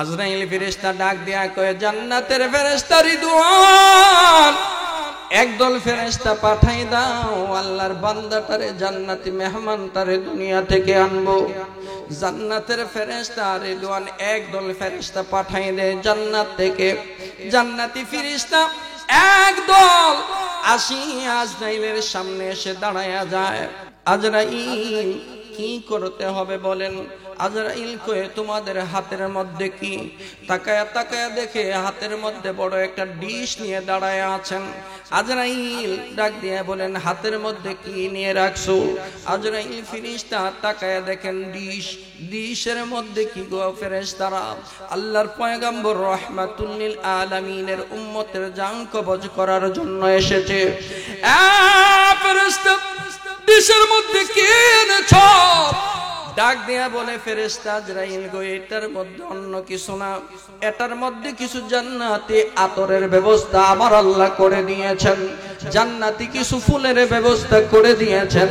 আজরাইল ফেরেশতা ডাক দিয়া কয়, জান্নাতের ফেরেশতা রিদওয়ান, একদল ফেরেশতা পাঠাই দাও, আল্লাহর বান্দাটারে জান্নাতি মেহমানটারে দুনিয়া থেকে আনবো। জান্নাতের ফেরেশতা রিদওয়ান একদল ফেরেশতা পাঠাই দেয় জান্নাত থেকে। জান্নাতি ফেরেশতা একদল আসি আজরাইলের সামনে এসে দাঁড়ায়া যায়। আজরাইল, কি করতে হবে বলেন? আজরাইল কয়ে, তোমাদের হাতের মধ্যে কি? তাকায়া তাকায়া দেখে হাতের মধ্যে বড় একটা ডিশ নিয়ে দাঁড়ায় আছেন। আজরাইল ডাক দিয়ে বলেন, হাতের মধ্যে কি নিয়ে রাখছো? আজরাইল ফেরেশতা তাকায়া দেখেন ডিশ। ডিশের মধ্যে কি গো ফেরেশতারা? আল্লাহর পয়গম্বর রাহমাতুল লিল আলামিনের উম্মতের জান কবজ করার জন্য এসেছে। ফেরেশতা, ডিশের মধ্যে কি এনেছো? ডাক দিয়া বলে, ফেরেশতা আজরাইল গো, এটার মধ্যে অন্য কিছু না, এটার মধ্যে কিছু জান্নাতি আতরের ব্যবস্থা আমার আল্লাহ করে দিয়েছেন, জান্নাতি কিছু ফুলের ব্যবস্থা করে দিয়েছেন,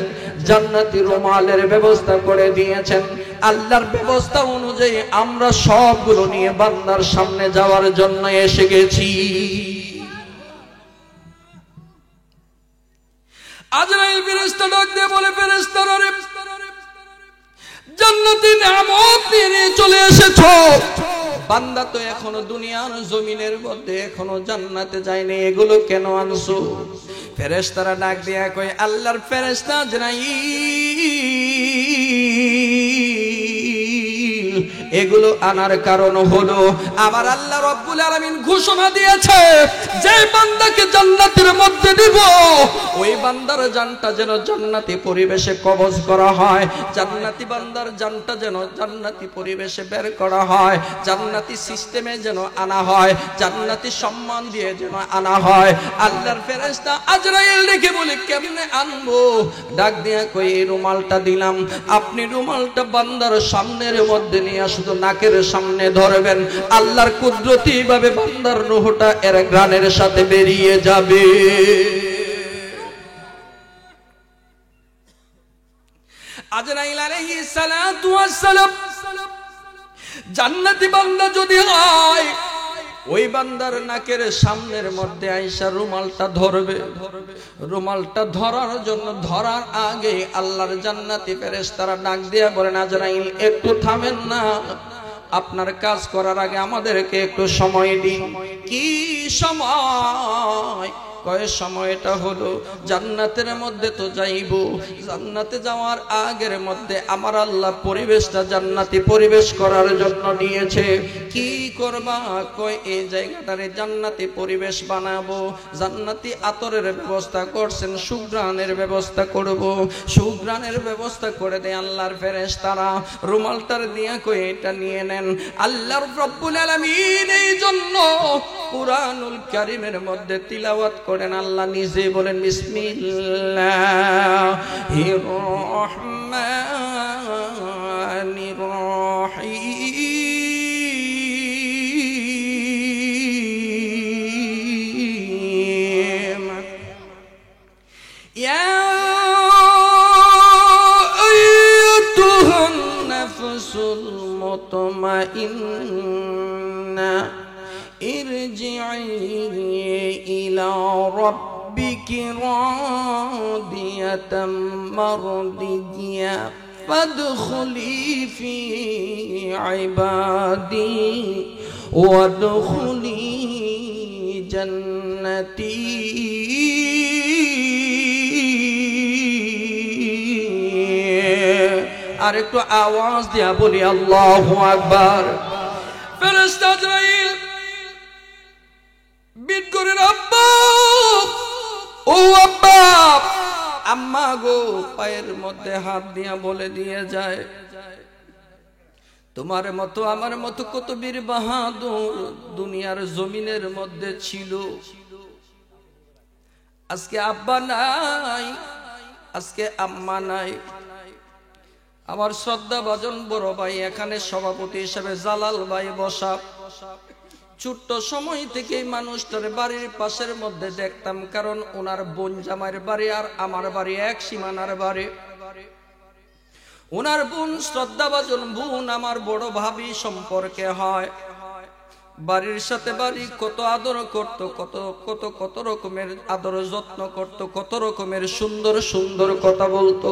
জান্নাতি রুমালের ব্যবস্থা করে দিয়েছেন। আল্লাহর ব্যবস্থা অনুযায়ী আমরা সবগুলো নিয়ে বান্দার সামনে যাওয়ার জন্য এসে গেছি। আজরাইল ফেরেশতা ডাক দিয়ে বলে, ফেরেশতারা রে, জান্নাতি নিয়ামত নিয়ে চলে এসেছো, বান্দা তো এখনো দুনিয়ার জমিনের মধ্যে এখনো জান্নাতে যায়নি, এগুলো কেন আনছো? ফেরেশতারা ডাক দিয়া কয়, আল্লাহর ফেরেশতা আজরাইল, এগুলো আনার কারণ হলো আমার আল্লাহ রব্বুল আলামিন ঘোষণা দিয়েছে, যে বান্দাকে জান্নাতের মধ্যে দিব ওই বান্দার জানটা যেন জান্নাতি পরিবেশে কবজ করা হয়, জান্নাতি বান্দার জানটা যেন জান্নাতি পরিবেশে বের করা হয়, জান্নাতি সিস্টেমে যেন আনা হয়, জান্নাতি সম্মান দিয়ে যেন আনা হয়। আল্লাহর ফেরেশতা আজরাইল দেখে বলে, কেমনে আনবো? ডাক দিয়া কই, এই রুমালটা দিলাম, আপনি রুমালটা বান্দার সামনের মধ্যে নিয়ে শুধু নাকের সামনে ধরবেন, আল্লাহর কুদরতি ভাবে বান্দার রূহটা এর ঘ্রাণের সাথে বেরিয়ে যাবে। আজরাইল আলাইহিস সালাতু ওয়াস সালাম জান্নাতি বান্দা যদি হয়, ওই বান্দার নাকের সামনের মধ্যে আইসা রুমালটা ধরবে। রুমালটা ধরার জন্য ধরার আগে আল্লাহর জান্নাতি ফেরেশতারা ডাক দিয়া বলেন, আজরাইল একটু থামেন না, আপনার কাজ করার আগে আমাদেরকে একটু সময় দিন। কি সময়? কয় সময়টা হলো জান্নাতের মধ্যে তো যাইব, জান্নাতে যাওয়ার আগের মধ্যে আমার আল্লাহ পরিবেশটা জান্নাতি পরিবেশ করার জন্য নিয়েছে। কি করবা? কয় এই জায়গাটারে জান্নাতি পরিবেশ বানাবো, জান্নাতি আতরের ব্যবস্থা করছেন, সুঘ্রাণের ব্যবস্থা করব। সুঘ্রাণের ব্যবস্থা করে দেয় আল্লাহর ফেরেশতারা। রুমালটার দিয়া কয়, এটা নিয়ে নেন। আল্লাহর রব্বুল আলামিন এই জন্য কুরআনুল কারীমের মধ্যে তিলাওয়াত করেন, আল্লাহ নিজে বলেন, বিসমিল্লাহির রহমানির রহিম, ইয়া আইয়ুহান নাফসুল মুতমাইন্না ইরজিই ইলা রাব্বিকি রাদিয়াতাম মারদিয়া ফাদখুলি ফি ইবাদি ওয়াদখুলি জান্নাতি। আর একটু আওয়াজ দিয়া বলি আল্লাহু আকবার। ফেরেশতা আজরাইল বিট করে, আব্বা, ও আব্বা, আম্মা গো, পায়ের মধ্যে হাত দিয়া বলে দিয়ে যায়, তোমার মতো আমার মতো কত বীর বাহাদুর দুনিয়ার জমিনের মধ্যে ছিল। আজকে আব্বা নাই, আজকে আম্মা নাই। আমার শ্রদ্ধা ভাজন বড় ভাই এখানে সভাপতি হিসেবে জালাল ভাই বসা। ছোট্ট সময় থেকে মানুষটার বাড়ির পাশের মধ্যে দেখতাম, কারণ ওনার বোন জামাইয়ের বাড়ি আর আমার বাড়ি এক সীমানার বাড়ি। ওনার বোন শ্রদ্ধাভাজন বোন আমার বড় ভাবি সম্পর্কে হয়। বাড়ির সাথে বাড়ি কত আদর করত, কত কত কত রকমের আদর যত্ন করত, কত রকমের সুন্দর সুন্দর কথা বলতো।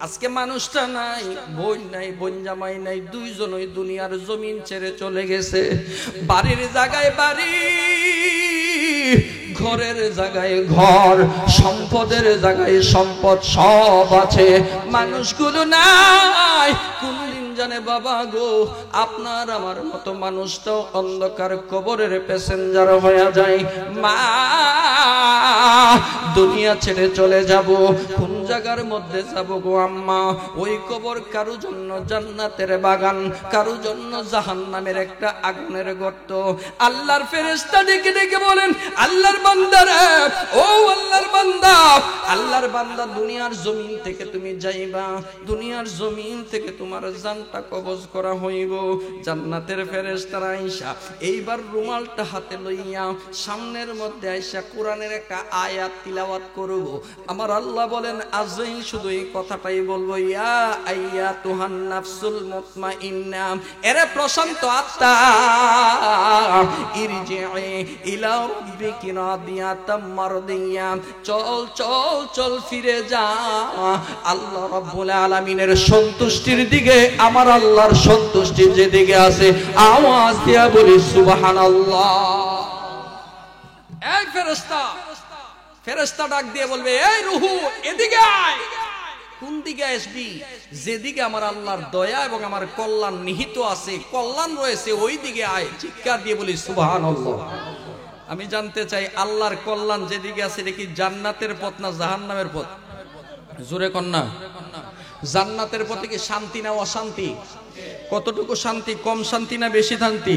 আজকে মানুষটা নাই, বোন নাই, বোন জামাই নাই, দুইজনই দুনিয়ার জমিন ছেড়ে চলে গেছে। বাড়ির জায়গায় বাড়ি, ঘরের জায়গায় ঘর, সম্পদের জায়গায় সম্পদ সব আছে, মানুষগুলো নাই। কোনদিন জানে বাবা গো আপনার আমার মতো মানুষটাও অন্ধকার কবরের প্যাসেঞ্জার হয়ে যায়। মা দুনিয়া ছেড়ে চলে যাব, কোন জায়গার মধ্যে যাব গো আম্মা? ওই কবর কারো জন্য জান্নাতের বাগান, কারো জন্য জাহান্নামের একটা আগুনের গর্ত। আল্লাহর ফেরেশতা ডেকে ডেকে বলেন, আল্লাহর বান্দারা, ও আল্লাহর বান্দা, আল্লাহর বান্দা দুনিয়ার জমিন থেকে তুমি যাইবা, দুনিয়ার জমিন থেকে তোমার জানটা কবজ করা হইব। জান্নাতের ফেরেশতারা আইসা এইবার রুমালটা হাতে লইয়া সামনের মধ্যে আইসা কোরআনের একটা আয়াত তিলাওয়াত করব। আমার আল্লাহ বলেন আজই শুধু এই কথাটাই বলবো, ইয়া আইয়াতুহান নাফসুল মুতমাইন্না, এরে প্রশান্ত আত্মা, ইরজিই ইলা রাব্বিকি রাদিয়াতাম মারদিয়া, চল চল চল ফিরে যা আল্লাহ রাব্বুল আলামিনের সন্তুষ্টির দিকে। আমার আল্লাহর সন্তুষ্টি যেদিকে আছে আওয়াজ দিয়া বলি সুবহানাল্লাহ। এই ফেরেশতা, ফেরেশতা ডাক দিয়ে বলবে, এই রূহু এদিকে আয়। কোন দিকে আসবি? যেদিকে আমার আল্লাহর দয়া এবং আমার কল্যাণ নিহিত আছে, কল্যাণ রয়েছে, ওই দিকে আয়। চিৎকার দিয়ে বলি সুবহানাল্লাহ। আমি জানতে চাই আল্লাহর কল্যাণ যেদিকে আছে এটা কি জান্নাতের পথ না জাহান্নামের পথ? জোরে কন্যা, জান্নাতের পথে কি শান্তি না অশান্তি? কতটুকু শান্তি? কম শান্তি না বেশি শান্তি?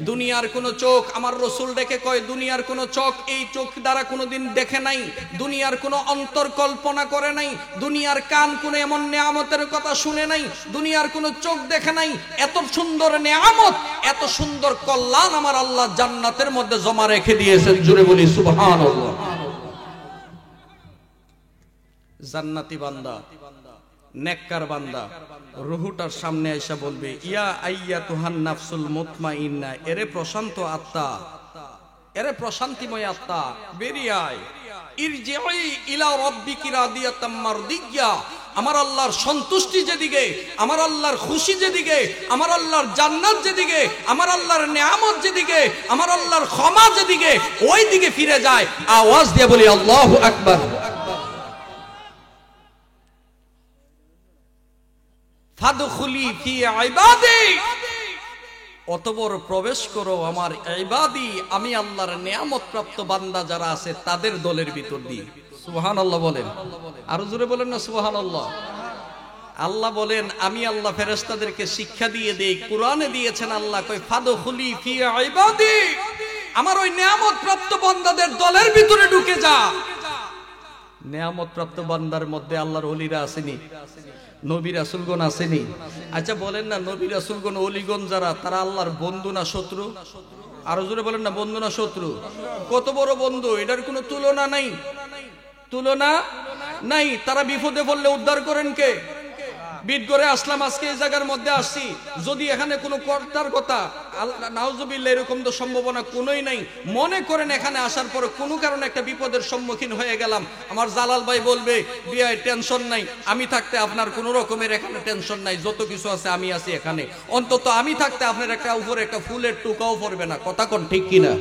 দুনিয়ার কোন চোখ, আমার রসুল ডেকে কয়, দুনিয়ার কোন চোখ এই চোখ দ্বারা কোনোদিন দেখে নাই, দুনিয়ার কোন অন্তর কল্পনা করে নাই, দুনিয়ার কান কোন এমন নেয়ামতের কথা শুনে নাই, দুনিয়ার কোন চোখ দেখে নাই। এত সুন্দর নেয়ামত, এত সুন্দর কল্যাণ আমার আল্লাহ জান্নাতের মধ্যে জমা রেখে দিয়েছেন। জুড়ে বলি সুবহানাল্লাহ। জান্নাতি বান্দা, নেককার বান্দা রুহুটার সামনে আইসা বলবে, ইয়া আইয়াতুহান নাফসুল মুতমাইন্না, এরে প্রশান্ত আত্মা, এরে প্রশান্তিময় আত্মা, বেরিয়ে আয়। ইরজিই ইলা রাব্বিকি রাদিয়াতাম মারদিয়া, আমার আল্লাহর সন্তুষ্টি যেদিকে, আমার আল্লাহর খুশি যেদিকে, আমার আল্লাহর জান্নাত যেদিকে, আমার আল্লাহর নেয়ামত যেদিকে, আমার আল্লাহর ক্ষমা যেদিকে, ওই দিকে ফিরে যায়। আওয়াজ দিয়ে বলি আল্লাহু আকবার। ফাদখুলি ফি ইবাদি, অতঃপর প্রবেশ করো আমার ইবাদি, আমি আল্লাহর নিয়ামত প্রাপ্ত বান্দা যারা আছে তাদের দলের ভিতর দিয়ে। সুবহানাল্লাহ বলেন, আরো জোরে বলেন না সুবহানাল্লাহ। আল্লাহ বলেন, আমি আল্লাহ ফেরেশতাদেরকে শিক্ষা দিয়ে দেই, কোরআনে দিয়েছেন আল্লাহ কই ফাদখুলি ফি ইবাদি, আমার ওই নিয়ামত প্রাপ্ত বান্দাদের দলের ভিতরে ঢুকে যা। নিয়ামত প্রাপ্ত বান্দার মধ্যে আল্লাহর ওলিরা আসেনি? নবী রাসূলগণ আসেনি? আচ্ছা বলেন না, নবী রাসূলগণ ওলিগণ যারা, তারা আল্লাহর বন্ধু না শত্রু? আরো জোরে বলেন না, বন্ধু না শত্রু? কত বড় বন্ধু, এটার কোনো তুলনা নাই, তুলনা নাই। তারা বিপদে পড়লে উদ্ধার করেন কে? বিট করে আসলাম, আজকে এই জায়গার মধ্যে আসছি, যদি এখানে কোনো কর্তার কথা, নাউজুবিল্লাহ, এরকম তো সম্ভাবনা কোনোই নাই। মনে করেন এখানে আসার পর কোনো কারণে একটা বিপদের সম্মুখীন হয়ে গেলাম, আমার জালাল ভাই বলবে, বিয়ায় টেনশন নাই, আমি থাকতে আপনার কোনো রকমের এখানে টেনশন নাই, যত কিছু আছে আমি আছি এখানে, অন্তত আমি থাকতে আপনার একটা উপরে একটা ফুলের টুকাও পড়বে না। কথা কোন ঠিক কিনা?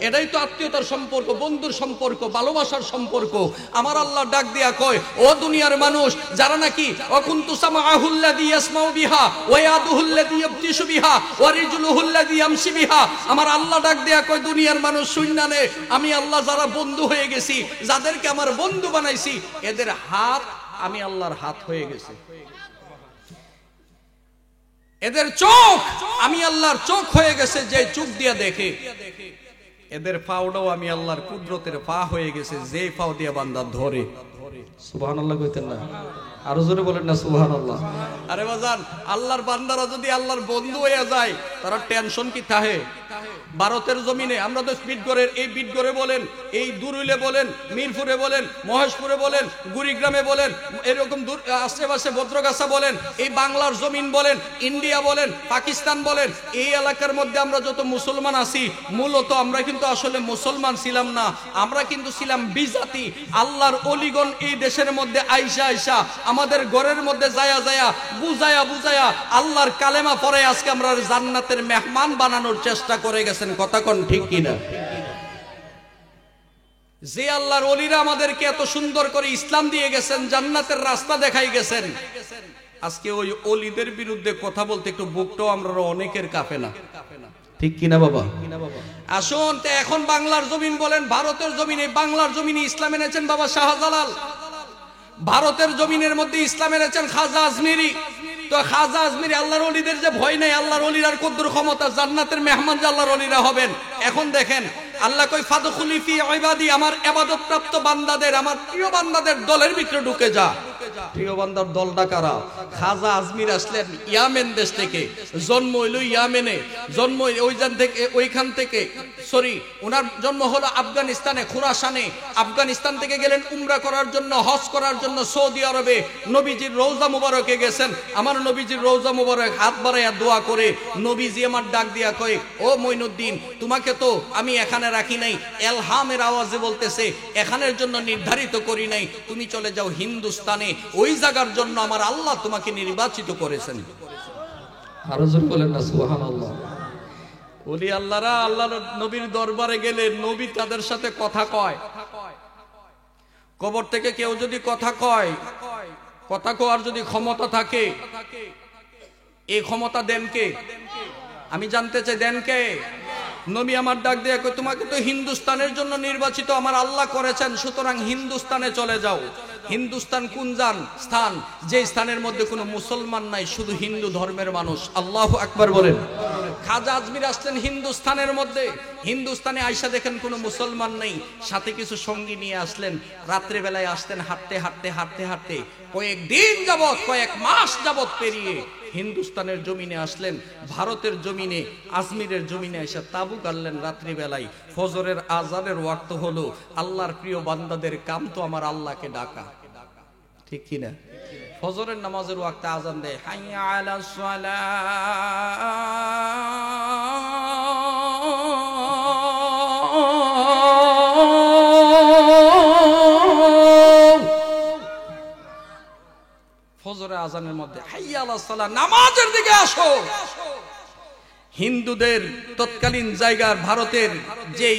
এটাই তো আত্মীয়তার সম্পর্ক, বন্ধুর সম্পর্ক, ভালোবাসার সম্পর্ক। আমার আল্লাহ ডাক দিয়া কয়, ও দুনিয়ার মানুষ যারা নাকি অকুনতু সামাহুল্লাযী ইয়াসমাউ বিহা ওয়া ইয়াদুহুল্লাযী ইয়াবতিশু বিহা ওয়া রিজলুহুল্লাযী ইয়ামশি বিহা, আমার আল্লাহ ডাক দিয়া কয়, দুনিয়ার মানুষ শুননা নে, আমি আল্লাহ যারা বন্ধু হয়ে গেছি, যাদেরকে আমার বন্ধু বানাইছি, এদের হাত আমি আল্লাহর হাত হয়ে গেছে, এদের চোখ আমি আল্লাহর চোখ হয়ে গেছে, যে চোখ দিয়া দেখে, এদের পাওটাও আমি আল্লাহর কুদরতের পা হয়ে গেছে, যে পাও দিয়া বান্দা ধরে। সুবহানাল্লাহ কইতেন না? আরো জোরে বলেন না সুবহানাল্লাহ। আরে বাজান, আল্লাহর বান্দারা যদি আল্লাহর বন্ধু হয়ে যায় তারা টেনশন কি থাকে? ভারতের জমিনে আমরা তো বিটগড়ের এই বিটগড়ে বলেন, এই দুরুইলে বলেন, মিরপুরে বলেন, মহেশপুরে বলেন, গুড়িগ্রামে বলেন, এরকম আশেপাশে বদ্রগাছা বলেন, এই বাংলার জমিন বলেন, ইন্ডিয়া বলেন, পাকিস্তান বলেন, এই এলাকার মধ্যে আমরা যত মুসলমান আছি, মূলত আমরা কিন্তু আসলে মুসলমান ছিলাম না, আমরা কিন্তু ছিলাম বিজাতি। আল্লাহর অলিগণ এই দেশের মধ্যে আইসা আইসা আমাদের ঘরের মধ্যে যায়া যায়া বুঝায়া বুঝায়া আল্লাহর কালেমা পড়ে আজকে আমরা জান্নাতের মেহমান বানানোর চেষ্টা করে গেছেন। কথা কোন ঠিক কিনা? যে আল্লাহর ওলিরা আমাদেরকে এত সুন্দর করে ইসলাম দিয়ে গেছেন, জান্নাতের রাস্তা দেখাই গেছেন, আজকে ওই ওলিদের বিরুদ্ধে কথা বলতে একটু বুকটাও আমরা অনেকের কাঁপে না। ঠিক কিনা বাবা? আসুন, এখন বাংলার জমিন বলেন, ভারতের জমিনে, বাংলার জমিনে ইসলাম এনেছেন বাবা শাহজালাল, ভারতের জমিনের মধ্যে ইসলাম এনেছেন খাজা আজমিরি। তো খাজা আজমিরি আল্লাহর ওলিদের যে ভয় নাই, আল্লাহর ওলিরার কদ্দুর ক্ষমতা, জান্নাতের মেহমান যে আল্লাহর ওলিরা হবেন। এখন দেখেন আল্লাহ কই ফাদখুলি ফি ইবাদি, আমার ইবাদতপ্রাপ্ত বান্দাদের, আমার প্রিয় বান্দাদের দলের ভিতরে ঢুকে যা। প্রিয় বান্দার দলটা কারা? খাজা আজমির আসলেন ইয়ামেন দেশ থেকে, জন্ম হইল ইয়ামেনে, জন্ম ওইখান থেকে ওনার জন্ম হলো আফগানিস্তানে, খুরাসানে। আফগানিস্তান থেকে গেলেন উমরা করার জন্য, হজ করার জন্য সৌদি আরবে। নবীজির রওজা মুবারকে গেছেন। আমার নবীজির রওজা মুবারক হাত বাড়াইয়া দোয়া করে নবীজি আমার ডাক দিয়া কয়, ও মঈনুদ্দিন, তোমাকে তো আমি এখানে রাখি নাই, এলহামের আওয়াজে বলতেছে, এখানের জন্য নির্ধারিত করি নাই, তুমি চলে যাও হিন্দুস্তানে, ওই জায়গার জন্য আমার আল্লাহ তোমাকে নির্বাচিত করেছেন। আরো জোরে বলেন না সুবহানাল্লাহ। ওলি আল্লাহরা আল্লাহর নবীর দরবারে গেলে নবী তাদের সাথে কথা কয়। কবর থেকে কেউ যদি কথা কয়, কথা কওয়ার যদি ক্ষমতা থাকে, এই ক্ষমতা দেন কে? আমি জানতে চাই দেন কে? নবী আমার ডাক দিয়ে কয়, তোমাকে তো হিন্দুস্তানের জন্য নির্বাচিত আমার আল্লাহ করেছেন, সুতরাং হিন্দুস্তানে চলে যাও। হিন্দুস্তান কোন স্থান? যে স্থানের মধ্যে কোনো মুসলমান নাই, শুধু হিন্দু ধর্মের মানুষ। আল্লাহু আকবার বলেন। খাজা আজমির আসলেন হিন্দুস্তানের মধ্যে। হিন্দুস্তানে আইসা দেখেন কোনো মুসলমান নেই, সাথে কিছু সঙ্গী নিয়ে আসলেন। রাত্রে বেলায় আসতেন হাঁটতে হাঁটতে হাঁটতে হাঁটতে, কয়েকদিন যাবত, কয়েক মাস যাবত পেরিয়ে হিন্দুস্তানের জমিনে আসলেন। ভারতের জমিনে, আজমিরের জমিনে এসে তাবু গাড়লেন রাত্রি বেলায়। ফজরের আজানের ওয়াক্ত হলো। আল্লাহর প্রিয় বান্দাদের কাম তো আমার আল্লাহকে ডাকা, ঠিক কিনা? ফজরের নামাজের ওয়াক্তে আজান দেয়, হাইয়া আলাস সালাহ, ফজরের আজানের মধ্যে হাইয়া আলাস সালাহ, নামাজের দিকে আসো। হিন্দুদের তৎকালীন জায়গার ভারতের যে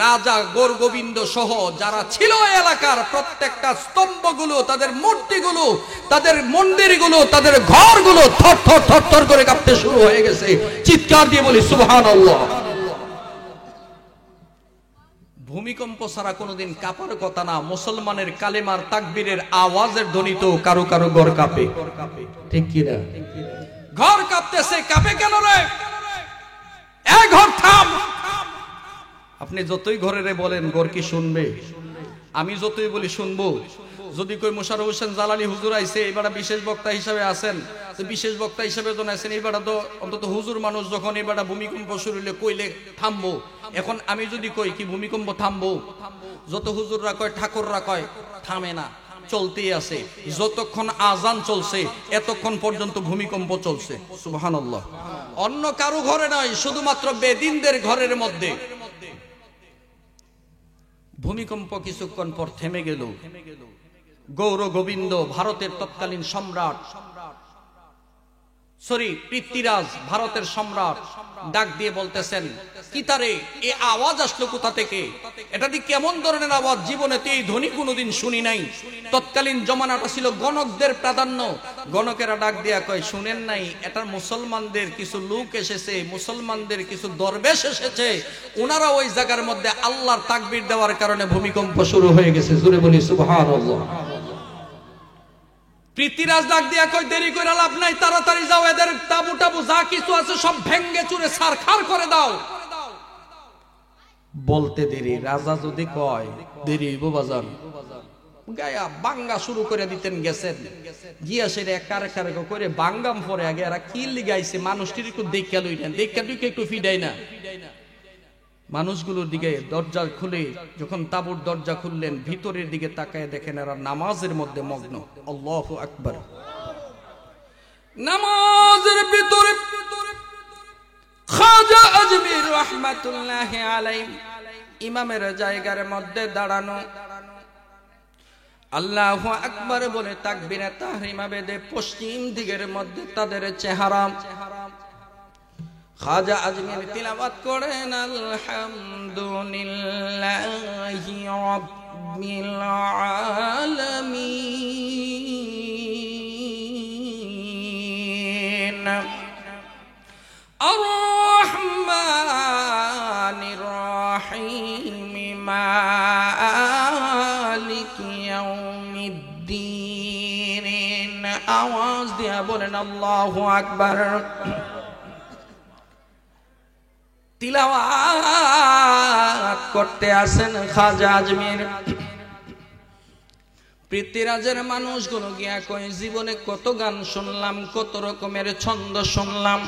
রাজা গোরগোবিন্দ সহ যারা ছিল এলাকার প্রত্যেকটা স্তম্ভগুলো, তাদের মূর্তিগুলো, তাদের মন্দিরগুলো, তাদের ঘরগুলো থর থর থর থর করে কাঁপতে শুরু হয়ে গেছে। চিৎকার দিয়ে বলি সুবহানাল্লাহ। ভূমিকম্প ছাড়া কোনোদিন কাঁপার কথা না। মুসলমানের কালেমার তাকবীরের আওয়াজের ধ্বনিত কারো কারো ঘর কাঁপে, ঠিক কিনা? ঘর কাঁপতেছে, কাঁপে কেন রে? এ ঘর থাম। আপনি যতই ঘরে বলেন, ঘর কি শুনবে? আমি যতই বলি শুনবো। যদি কই মোশাররফ হোসেন জালালি হুজুর আইছে, এবারে বিশেষ বক্তা হিসেবে আছেন, তো বিশেষ বক্তা হিসেবে যখন আছেন, এবারে তো অন্তত হুজুর মানুষ, যখন এবারে ভূমিকম্প শুরু হইলে কইলে থামবো। এখন আমি যদি কই কি ভূমিকম্প থামবো, যত হুজুররা কয়, ঠাকুররা কয়, থামে না, চলতেই আছে। যতক্ষণ আজান চলছে এতক্ষণ পর্যন্ত ভূমিকম্প চলছে। সুবহানাল্লাহ। অন্য কারো ঘরে নয়, শুধুমাত্র বেদিনদের ঘরের মধ্যে ভূমিকম্প কিছুক্ষণ পর থেমে গেল। গৌর গোবিন্দ, ভারতের তৎকালীন সম্রাট, পৃথ্বীরাজ, ভারতের সম্রাট, ডাক দিয়ে বলতেছেন, কি তারে এই আওয়াজ আসলো কোথা থেকে? এটা দিয়ে কেমন ধরনের আওয়াজ? জীবনে তো এই ধ্বনি কোনোদিন শুনি নাই। তৎকালীন জমানাটা ছিল গণকদের প্রাধান্য। গণকেরা ডাক দিয়া কয়, শুনেন নাই, এটা মুসলমানদের কিছু লোক এসেছে, মুসলমানদের কিছু দরবেশ এসেছে, ওনারা ওই জায়গার মধ্যে আল্লাহর তাকবীর দেওয়ার কারণে ভূমিকম্প শুরু হয়ে গেছে। জোরে বলি সুবহানাল্লাহ। পৃথ্বীরাজ ডাক দিয়া কই, দেরি করে লাভ নাই, তাড়াতাড়ি যাও, এদের তাবু টাবু যা কিছু আছে সব ভেঙ্গে চুরে ছারখার করে দাও। বলতে দেরি, রাজা যদি কয় দেরি হইব বাজার, গায়া বাঙ্গা শুরু করে দিতেন, গেছেন গিয়া সেটা কারে কারে করে বাঙ্গাম পরে আগে এরা কি লিগাইছে মানুষটির একটু দেখা লই না, দেখা তুই একটু ফিডাই না। মানুষগুলোর দিকে দরজা খুলে যখন তাঁবুর দরজা খুললেন, ভিতরের দিকে তাকায় দেখেন এরা নামাজের মধ্যে মগ্ন। আল্লাহু আকবার। নামাজের ভিতরে খাজা আজমির রাহমাতুল্লাহি আলাইহি ইমামের জায়গার মধ্যে দাঁড়ানো, আল্লাহু আকবার বলে তাকবীরে তাহরিমা বেদে পশ্চিম দিকের মধ্যে তাদের চেহারা। খাজা আজমির তিলাওয়াত করেন আলহামদুলিল্লাহি রাব্বিল আলামিন আর-রাহমানির রাহিম মালিকি ইয়াউমিদ্দিন। আওয়াজ দিয়া বলেন আল্লাহু আকবার। তিলাওয়াত করতে আসেন খাজা আজমির। পৃথ্বীরাজের মানুষগুলো গিয়া কই জীবনে কত গান শুনলাম, কত রকমের ছন্দ শুনলাম,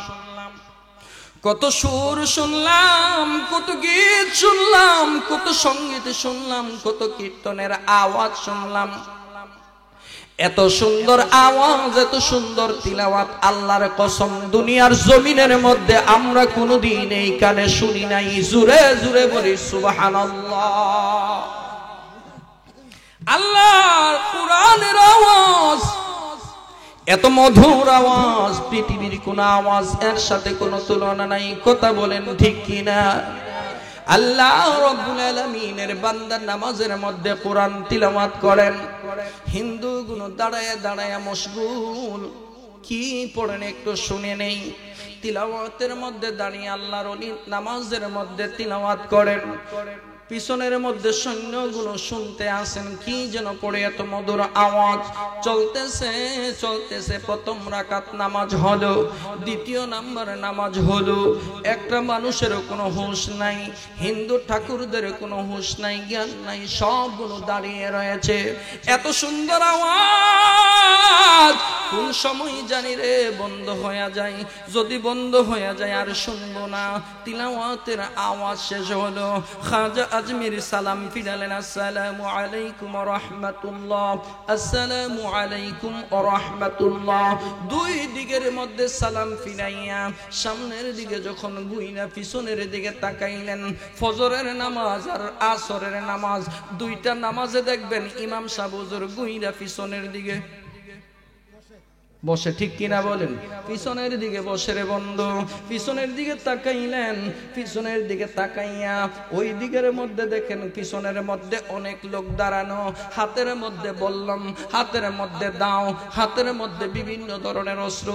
কত সুর শুনলাম, কত গীত শুনলাম, কত সঙ্গীত শুনলাম, কত কীর্তনের আওয়াজ শুনলাম। এত সুন্দর আওয়াজ, এত সুন্দর তিলাওয়াত, আল্লাহর কসম দুনিয়ার জমিনের মধ্যে আমরা কোনোদিন এই কানে শুনি নাই। জোরে জোরে বলি সুবহানাল্লাহ। আল্লাহর কোরআনের আওয়াজ, এত মধুর আওয়াজ, পৃথিবীর কোন আওয়াজ এর সাথে কোনো তুলনা নাই। কথা বলেন ঠিক কিনা? আল্লাহ রাব্বুল আলামিনের বান্দা নামাজের মধ্যে কোরআন তিলাওয়াত করেন, হিন্দুগুলো দাঁড়ায় দাঁড়ায় মশগুল। কি পড়েন একটু শুনে নেই। তিলাওয়াতের মধ্যে দাঁড়িয়ে আল্লাহর ওলি নামাজের মধ্যে তিলাওয়াত করেন, পিছনের মধ্যে সৈন্যগুলো শুনতে আসেন কি যেন পড়ে, এত মধুর আওয়াজ। চলতেছে চলতেছে, প্রথম রাকাত নামাজ হলো, দ্বিতীয় নাম্বার নামাজ হলো। একটা মানুষের কোনো হুঁশ নাই, হিন্দু ঠাকুরদের কোনো হুঁশ নাই, জ্ঞান নাই, সবগুলো দাঁড়িয়ে রয়েছে। এত সুন্দর আওয়াজ কোন সময় জানি রে বন্ধ হয়ে যায়। যদি বন্ধ হয়ে যায় আর শুনবো না। তিলাওয়াতের আওয়াজ শেষ হলো, খাজা আজমির সালাম ফিরালেন, আসসালামু আলাইকুম ওয়া রাহমাতুল্লাহ, আসসালামু আলাইকুম ওয়া রাহমাতুল্লাহ। দুই দিকের মধ্যে সালাম ফিরাইয়া সামনের দিকে যখন গুইনা পিছনের দিকে তাকাইলেন, ফজরের নামাজ আর আসরের নামাজ, দুইটা নামাজে দেখবেন ইমাম সাহেব হুজুর গুইনা পিছনের দিকে বসে, ঠিক কিনা বলেন? পিছনের দিকে বসে রে বন্ধু। পিছনের দিকে তাকাইলেন, পিছনের দিকে তাকাইয়া ওই দিকের মধ্যে দেখেন পিছনের মধ্যে অনেক লোক দাঁড়ানো, হাতের মধ্যে বললাম, হাতের মধ্যে দাও, হাতের মধ্যে বিভিন্ন ধরনের অস্ত্র।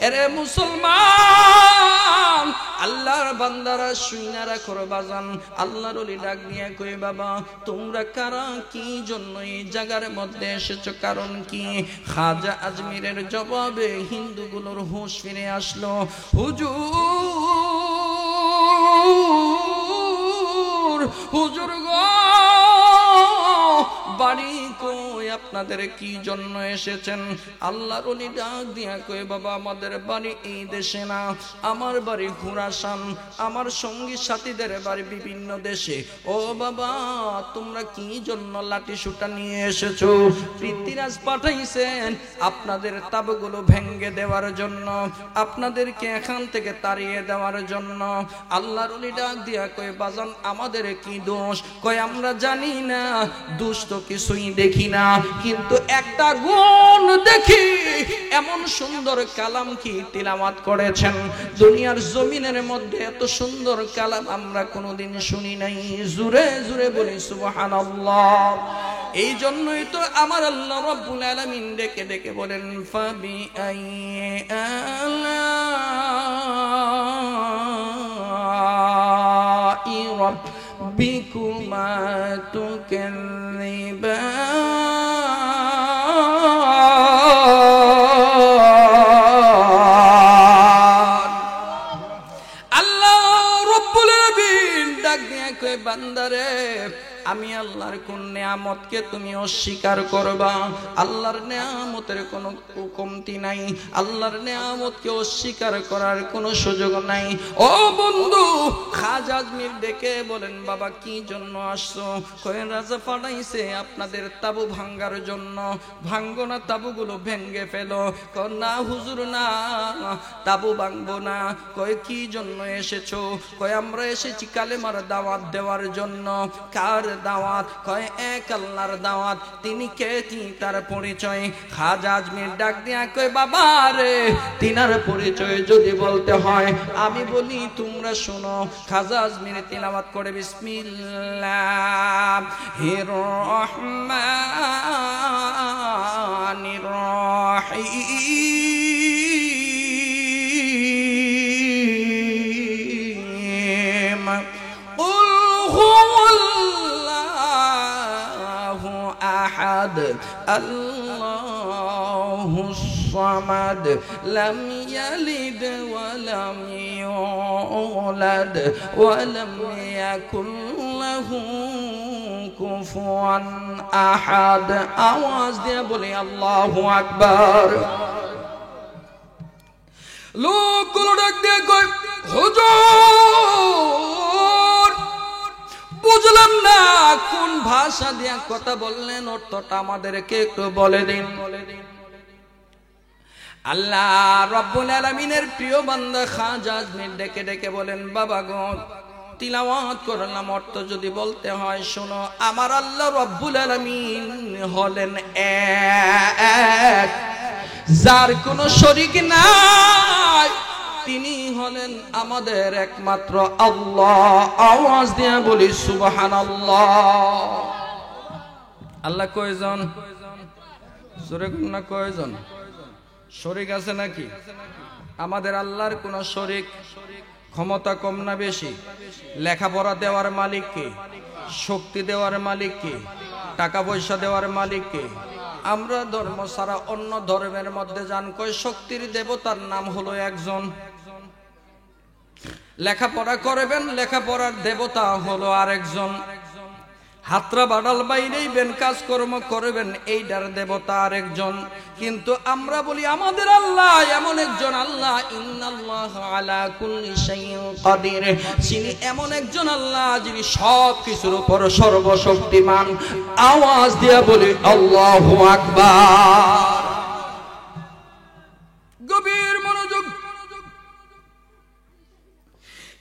এরে মুসলমান, আল্লাহর বান্দারা শুইনা রাখো বাজান। আল্লাহর ওলি ডাক নিয়ে কই, বাবা তোমরা কারা, কি জন্য এই জায়গার মধ্যে এসেছো, কারণ কি? খাজা আজমিরের জবাবে হিন্দুগুলোর হুঁশ ফিরে আসলো। হুজুর, হুজুর গো, বাড়ি কই, আপনাদের কি জন্য এসেছেন? আল্লাহর ওলি ডাক দিয়া কই, বাবা আমাদের বাড়ি এই দেশে না, আমার বাড়ি খুরাসান, আমার সঙ্গী সাথীদের বাড়ি বিভিন্ন দেশে। ও বাবা তোমরা কি জন্য লাঠি সুটা নিয়ে এসেছো? পৃথ্বীরাজ পাঠাইছেন আপনাদের তাবগুলো ভেঙ্গে দেওয়ার জন্য, আপনাদেরকে এখান থেকে তাড়িয়ে দেওয়ার জন্য। আল্লাহর ওলি ডাক দিয়া কই, বাজান আমাদের কি দোষ? কয় আমরা জানি না, দোষ তো কিছুই দেখি না, কিন্তু একটা গুণ দেখি, এমন সুন্দর কালাম কি তিলাওয়াত করেছেন, দুনিয়ার জমিনের মধ্যে এত সুন্দর কালাম আমরা কোনোদিন শুনি নাই। জোরে জোরে বলি সুবহানাল্লাহ। এই জন্যই তো আমার আল্লাহ রাব্বুল আলামিন ডেকে ডেকে বলেন, ফাবি আইয়ি আলাই রাব্বিকুমা তুকাযযিবান। আল্লাহ রাব্বুল আলামিন ডাক দিয়া কই বান্দারে আমি আল্লাহর কোন নিয়ামতকে তুমি অস্বীকার করবা? আল্লাহর নিয়ামতের কোনো কমতি নাই, আল্লাহর নিয়ামতকে অস্বীকার করার কোনো সুযোগ নাই। ও বন্ধু, খাজা আজমির ডেকে বলেন বাবা কি জন্য আসছো? কয় রাজা পাঠাইছে আপনাদের তাবু ভাঙ্গার জন্য। ভাঙ্গো না, তাবুগুলো ভেঙ্গে ফেলো। কয় না হুজুর না, তাবু ভাঙবো না। কয় কি জন্য এসেছো? কয় আমরা এসেছি কালেমার দাওয়াত দেওয়ার জন্য। কার দাওয়াত? কয় এক আল্লাহর দাওয়াত। তিনি কে, কি তার পরিচয়? খাজা আজমির ডাক দিয়া কয় বাবা রে, তিনার পরিচয় যদি বলতে হয় আমি বলি, তোমরা শোনো। খাজা আজমির তিলাওয়াত করে বিসমিল্লাহির রহমানির রহিম কুল হুয়াল্লাহু আহাদ আল্লাহুস সামাদ লাম ইয়ালিদ ওয়া লাম ইউলাদ ওয়া লাম ইয়াকুল লাহু কুফুয়ান আহাদ। আওয়াজ দিয়ে বলি আল্লাহু আকবার। লোকগুলো ডাক দিয়ে কয় হুজুর বুঝলাম না কোন ভাষা দিয়ে কথা বললেন, অর্থটা আমাদেরকে একটু বলে দিন। আল্লাহ রাব্বুল আলামিনের প্রিয় বান্দা খাজা আজমির ডেকে ডেকে বলেন বাবা গো, তিলাওয়াত করলাম, অর্থ যদি বলতে হয় শোনো। আমার আল্লাহ রাব্বুল আলামিন হলেন এক, যার কোনো শরীক নাই। তিনি হলেন আমাদের একমাত্র আল্লাহ। আওয়াজ দিয়ে বলি সুবহানাল্লাহ। আল্লাহ কয়জন? জোরে কোন না কয়জন? শরীক আছে নাকি? আমাদের আল্লাহর কোন শরীক? ক্ষমতা কম না বেশি? লেখাপড়া দেওয়ার মালিক কে? শক্তি দেওয়ার মালিক কে? টাকা পয়সা দেওয়ার মালিক কে? আমরা ধর্ম ছাড়া অন্য ধর্মের মধ্যে যান, কয় শক্তির দেবতার নাম হলো একজন। লেখাপড়া করবেন, লেখাপড়ার দেবতা হলো আরেকজন। হাতরা বাড়াল বাইরেই বেন কাজকর্ম করবেন, এইটার দেবতা আরেকজন। কিন্তু আমরা বলি আমাদের আল্লাহ এমন একজন আল্লাহ, ইন্নাল্লাহা আলা কুল্লি শাইইন কাদির। যিনি এমন একজন আল্লাহ যিনি সব কিছুর উপর সর্বশক্তিমান। আওয়াজ দিয়ে বলি আল্লাহু আকবার। গভীর মনোযোগ।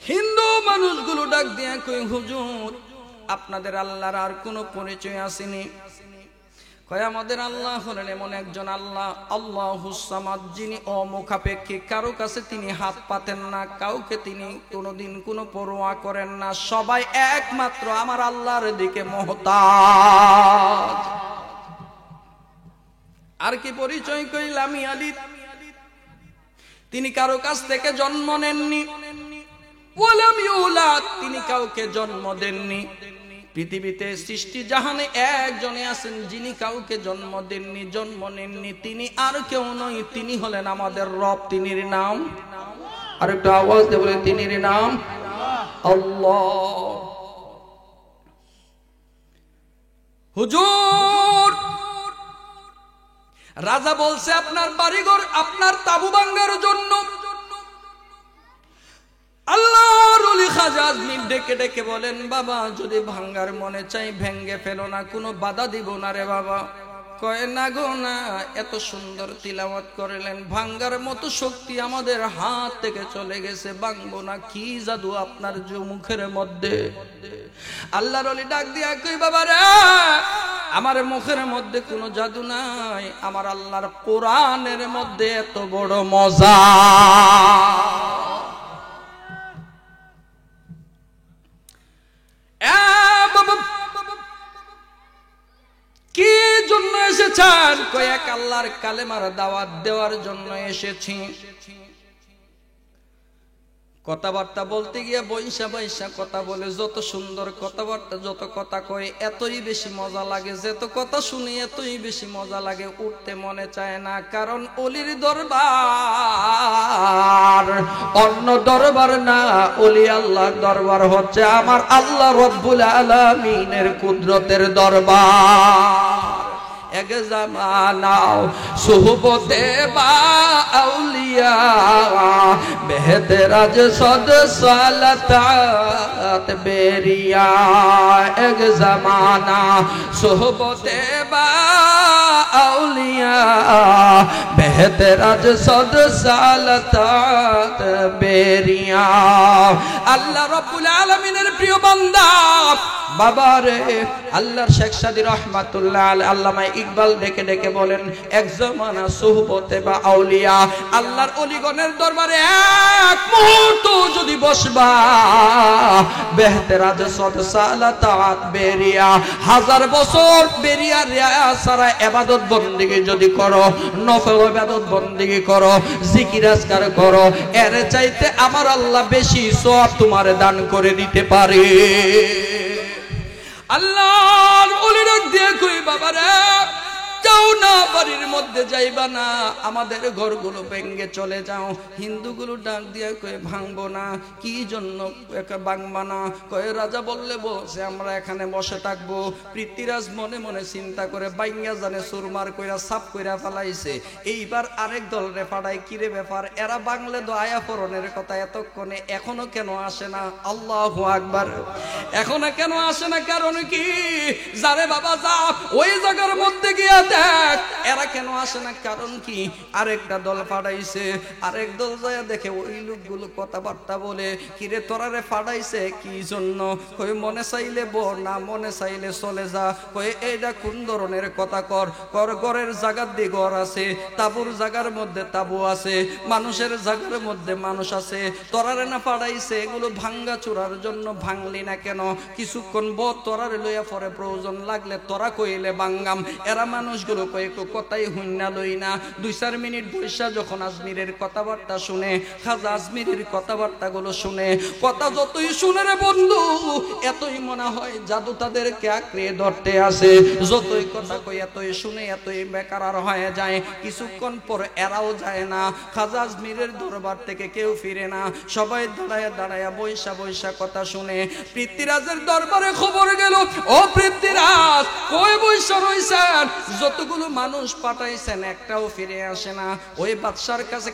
হিন্দু মানুষগুলো ডাক দিয়ে কই হুজুর আপনাদের আল্লাহর আর কোনো পরিচয় আসেনি? কয় আমাদের আল্লাহ হলেন এমন একজন আল্লাহ, আল্লাহুস সামাদ, যিনি অমুখাপেক্ষী, কারো কাছে তিনি হাত পাতেন না, কাউকে তিনি কোনোদিন কোনো পরোয়া করেন না, সবাই একমাত্র আমার আল্লাহর দিকে মুহতাজ। আর কি পরিচয়? কই লাম ইয়ালিদ, তিনি কারো কাছ থেকে জন্ম নেননি। ওয়া লাম ইউলাদ, তিনি কাউকে জন্ম দেননি। পৃথিবীতে সৃষ্টি জাহানে একজনে আছেন যিনি কাউকে জন্ম দেননি, জন্ম নেননি, তিনি আর কেউ নয়, তিনি হলেন আমাদের রব। তিনির নাম, আর একটু আওয়াজ দিয়ে বলে তিনির নাম আল্লাহ। হুজুর রাজা বলছে আপনার বাড়িঘর, আপনার তাবু ভাঙ্গার জন্য। আল্লাহর ওলি খাজা আজমির ডেকে ডেকে বলেন বাবা যদি ভাঙ্গার মনে চাই ভেঙ্গে ফেলো না, কোনো বাধা দিব না রে বাবা। কয় না গো না, এত সুন্দর তিলাওয়াত করলেন, ভাঙ্গার মতো শক্তি আমাদের হাত থেকে চলে গেছে, ভাঙবো না। কি জাদু আপনার যে মুখের মধ্যে? আল্লাহর ওলি ডাক দিয়া কই বাবা রে, আমার মুখের মধ্যে কোনো জাদু নাই, আমার আল্লাহর কোরআনের মধ্যে এত বড় মজা। কি জন্য এসেছেন? কয়েক আল্লাহর কালেমার দাওয়াত দেওয়ার জন্য এসেছি। কথাবার্তা বলতে গিয়ে বৈশা বৈশা কথা বলে, যত সুন্দর কথাবার্তা, যত কথা কয় এতই বেশি মজা লাগে, যত কথা শুনি এতই বেশি মজা লাগে, উঠতে মনে চায় না। কারণ অলির দরবার অন্য দরবার না, অলি আল্লাহর দরবার হচ্ছে আমার আল্লাহ রব্বুল আলামিনের কুদরতের দরবার। এক জামানা সুহবতে বা আউলিয়া বেহতরাজ সদ সালাত বেরিয়া। এক জামানা সুহবতে বা আউলিয়া বেহতরাজ সদ সালাত বেরিয়া। আল্লাহ রাব্বুল আলামিনের প্রিয় বান্দা বাবারে, আল্লাহর শেখ সাদী রহমাতুল্লাহ আলাইহি আল্লামা ইকবাল ডেকে ডেকে বলেন, এক জামানা সুহবতে বা আউলিয়া, আল্লাহর ওলিগণের দরবারে এক মুহূর্ত যদি বসবা, বেহতরাজ সদ সালাত বেরিয়া, 1000 বছর বেরিয়া রিয়া সারা ইবাদত বন্দেগী যদি করো, নফল ইবাদত বন্দেগী করো, জিকির আজকার করো, এর চাইতে আমার আল্লাহ বেশি সওয়াব তোমারে দান করে দিতে পারে। আল্লাহর ওলি ডাক দিয়ে কই, বাবারে যাও না, বাড়ির মধ্যে যাইবা না, আমাদের ঘরগুলো ভেঙে চলে যাও। হিন্দুগুলো ডাক দিয়ে কই, ভাঙবো না। কি জন্য ভাঙবা না? কয়ে রাজা বললে বলছে আমরা এখানে বসে থাকবো। পৃথ্বীরাজ মনে মনে চিন্তা করে বাইঙ্গা জানে সুরমার কইরা সাপ কইরা ফেলাইছে, এইবার আরেক দল রে ফাড়াই, কিরে ব্যাপার, এরা বাংলে দয়া পূরণের কথা এতক্ষণে এখনো কেন আসে না? আল্লাহু আকবার, এখনো কেন আসে না? কারণ কি? যারে বাবা যা ওই জায়গার মধ্যে গিয়া দেখ, এরা কেন আসে না? কারণ কি? আরেকটা দল ফাড়াইছে, আরেক দল যায় দেখে ওই লোকগুলো কথাবার্তা বলে, কিরে তোরারে ফাড়াইছে কি জন্য? কই মনে চাইলে বল না, মনে চাইলে চলে যা। কই এইটা কোন ধরনের কথা? কর ঘরের জায়গার দিয়ে ঘর আছে, তাবুর জায়গার মধ্যে তাবু আছে, মানুষের জায়গার মধ্যে মানুষ আছে, তোরারে না ফাড়াইছে এগুলো ভাঙ্গা চূড়ার জন্য, ভাঙলি না কেন? কিছুক্ষণ তোরারে লইয়া পরে প্রয়োজন লাগলে তোরা কইলে বাঙ্গাম। এরা মানুষগুলো কয়েক কথাই হুন্না লই না, 2-4 মিনিট বৈশা যখন আজমিরের কথাবার্তা শুনে, খাজা আজমিরের কথাবার্তা গুলো শুনে, কথা যতই শুনে রে বন্ধু, এতই মনে হয় জাদু তাদেরকে আঁকড়ে ধরতে আসে। যতই কথা কই এতই শুনে এতই বেকার হয়ে যায়। কিছুক্ষণ পর এরাও যায় না, খাজা আজমিরের দরবার থেকে কেউ ফিরে না, সবাই দাঁড়ায় দাঁড়ায় বৈশা বৈশা কথা শুনে। পৃথ্বীরাজের দরবারে খবর গেল, ও পৃথ্বীরাজ কই বৈশা রইছেন? যতগুলো মানুষ পাঠাইছেন একটাও ফিরে আসে না। ওই বাদশার কাছে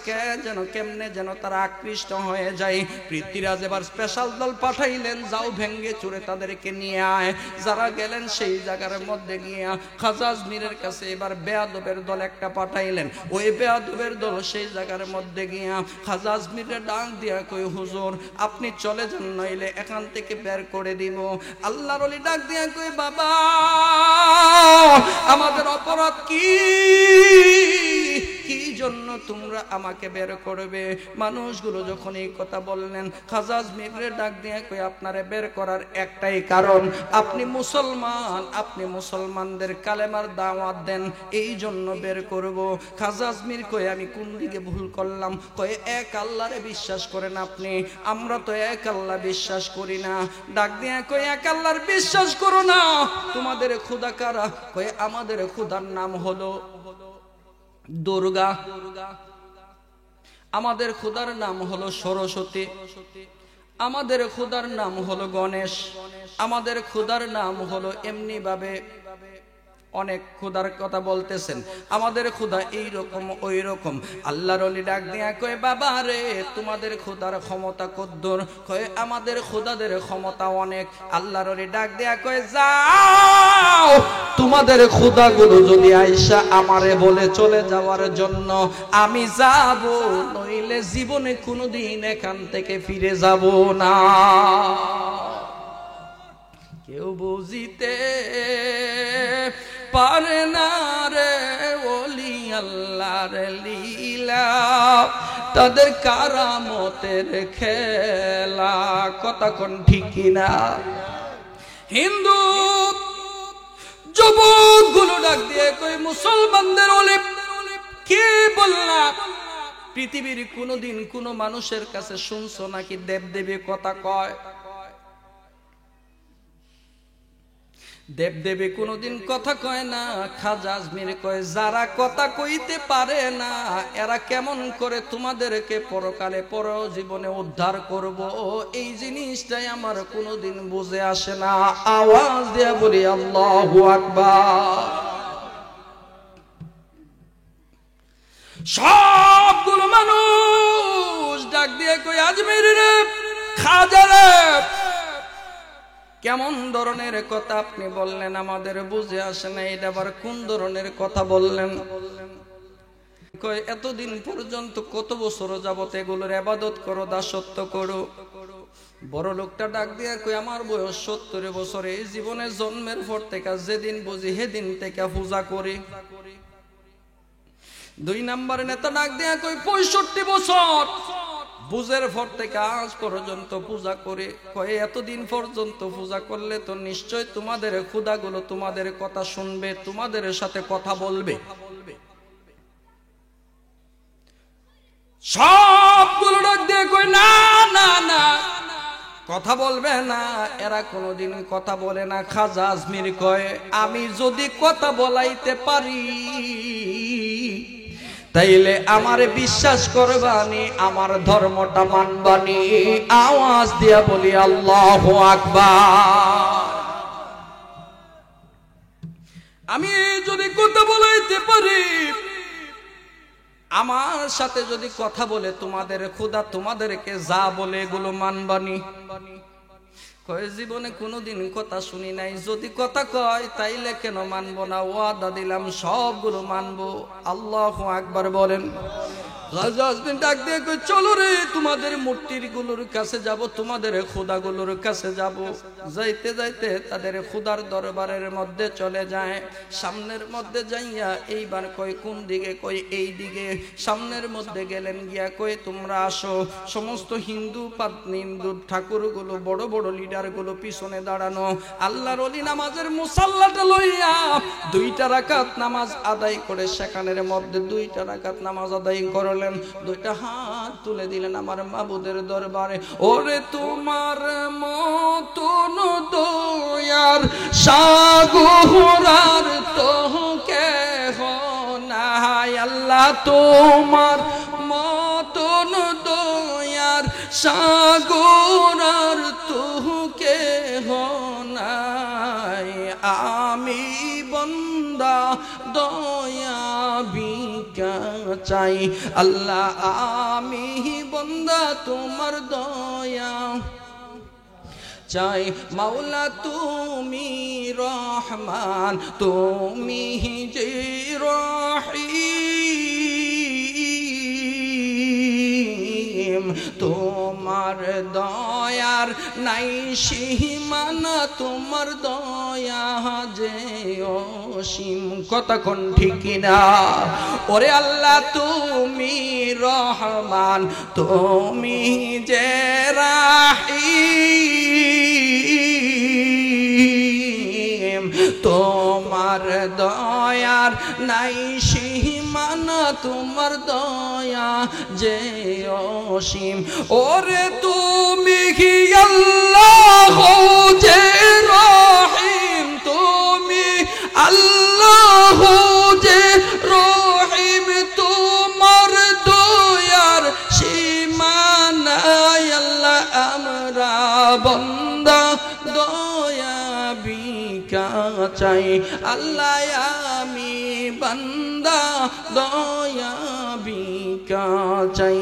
কেমনে যেন তারা আকৃষ্ট হয়ে যায়। পৃথ্বীরাজ এবার স্পেশাল দল পাঠাইলেন, যাও ভেঙ্গে চুরে তাদেরকে নিয়ে আয়। যারা গেলেন সেই জায়গার মধ্যে গিয়া খাজা আজমিরের কাছে এবার বেয়াদবের দল একটা পাঠাইলেন। ওই বেয়াদবের দল সেই জায়গার মধ্যে গিয়া খাজা আজমিরের ডাক দিয়া কই, হুজুর আপনি চলে যান, নইলে এখান থেকে বের করে দিব। আল্লাহর ওলি ডাক দিয়া কই, বাবা আমাদের অপরাধ কি? কি জন্য তোমরা আমাকে বের করবে? মানুষগুলো যখন এই কথা বললেন, খাজা আজমিরে ডাক দিয়ে কই, আপনারে বের করার একটাই কারণ, আপনি মুসলমান, আপনি মুসলমানদের কালেমার দাওয়াত দেন, এই জন্য বের করব। খাজা আজমির কই, আমি কোন দিকে ভুল করলাম? কই এক আল্লাহরে বিশ্বাস করেন আপনি, আমরা তো এক আল্লাহ বিশ্বাস করি না। ডাক দিয়ে কই, এক আল্লাহর বিশ্বাস করো না, তোমাদের খোদা কারা? কই আমাদের খোদার নাম হলো দুর্গা, আমাদের খোদার নাম হলো সরস্বতী, আমাদের খোদার নাম হলো গণেশ, আমাদের খোদার নাম হলো এমনি ভাবে অনেক খোদার কথা বলতেছেন, আমাদের খোদা এই রকম ওই রকম। আল্লাহর ওলি ডাক দিয়া কয়, বাবা রে তোমাদের খোদার ক্ষমতা কদ্দুর? কয় আমাদের খোদাদের ক্ষমতা অনেক। আল্লাহর ওলি ডাক দিয়া কয়, যাও তোমাদের খোদাগুলো যদি আইসা আমারে বলে চলে যাওয়ার জন্য, আমি যাব, নইলে জীবনে কোনোদিন এখান থেকে ফিরে যাব না। কেউ বুঝিতে পারে না রে ওলি আল্লাহর লীলা, তাদের কারামতের খেলা। কথা কোন ঠিক কিনা? হিন্দু যুবকগুলো ডাক দিয়ে কই, মুসলমানদের ওলি কি বললাম? পৃথিবীর কোনোদিন কোন মানুষের কাছে শুনছো নাকি দেবদেবী কথা কয়? দেবদেবী কোনোদিন কথা কয় না। খাজা আজমির কয়, যারা কথা কইতে পারে না এরা কেমন করে তোমাদেরকে পরকালে পরজীবনে উদ্ধার করব, এই জিনিসটাই আমার কোনোদিন বুঝে আসে না। আওয়াজ দিয়ে বলি আল্লাহু আকবার। সবগুলো মানুষ ডাক দিয়ে কয়, আজমির রে, খাজা রে, কেমন ধরনের কথা আপনি বললেন, আমাদের বুঝে আসে না, এটা আবার কোন ধরনের কথা বললেন? কয়, এতদিন পর্যন্ত কত বছর যাবত এগুলোর ইবাদত করো, দাসত্ব করো। বড় লোকটা ডাক দিয়ে কই, আমার বয়স 70 বছর, এই জীবনে জন্মের পর থেকে যেদিন বুঝি সেদিন থেকে পূজা করি। দুই নম্বরে নেতা ডাক দিয়ে কই, 65 বছর বুঝের পর থেকে আজ পর্যন্ত পূজা করে। কয়ে, এতদিন পর্যন্ত পূজা করলে তো নিশ্চয় তোমাদের খোদাগুলো তোমাদের কথা শুনবে, তোমাদের সাথে কথা বলবে। সবগুলো ডাক দিয়ে কই, না না না, কথা বলবে না, এরা কোনোদিন কথা বলে না। খাজা আজমির কয়, আমি যদি কথা বলাইতে পারি তাইলে আমারে বিশ্বাস করবানি, আমার ধর্মটা মানবানি। আওয়াজ দিয়া বলি আল্লাহু আকবার। আমি যদি কথা বলাইতে পারি, আমার সাথে যদি কথা বলে তোমাদের খোদা তোমাদেরকে যা বলে এগুলো মানবানি। কয়, জীবনে কোনোদিন কথা শুনি নাই, যদি কথা কয় তাইলে কেন মানবো না? ওয়াদা দিলাম সবগুলো মানবো। আল্লাহু আকবার বলেন। খাজা আজমির ডাক দিয়ে কই, চলো রে, তোমাদের মূর্তির গুলোর কাছে যাব, তোমাদের খোদাগুলোর কাছে যাব। যাইতে যাইতে তাদের খোদার দরবারের মধ্যে চলে যায়। সামনের মধ্যে যাইয়া এইবার কই, কোন দিকে? কই, এই দিকে। সামনের মধ্যে গেলেন, গিয়া কই, তোমরা আসো। সমস্ত হিন্দু ঠাকুরগুলো, বড় বড় লিডারগুলো পিছনে দাঁড়ানো। আল্লাহর ওলি নামাজের মুসাল্লাটা লইয়া 2টা রাকাত নামাজ আদায় করে সেখানের মধ্যে 2টা রাকাত নামাজ আদায় করলেন। 2টা হাত তুলে দিলেন আমার মাবুদের দরবারে। ওরে তোমার মতন দয়ার সাগরার তো কেহ নাই, আল্লাহ তোমার মতন দয়ার সাগরার তো কেহ নাই। আমি বান্দা দয়া ভিক্ষা চাই, আল্লাহ আমি বান্দা তোমার দয়া চাই। মাওলা তুমি রহমান, তুমি যে রহিম, তোমার দয়ার নাই সীমানা, তোমার দয়া যে অসীম। কতক্ষণ ঠিক কিনা? ওরে আল্লাহ তুমি রহমান, তুমি যে রাহিম, তোমার দয়ার নাই সীমানা, তোমার দয়া যে অসীম। ওরে তুমি কি আল্লাহ যে রহিম, তুমি আল্লাহ যে রহিম, তোমার দয়ার সীমানা। আল্লাহ আমরা বান্দা দয়া ভিক্ষা চাই, আল্লাহ আমি বান্দা দয়া ভিক্ষা চাই।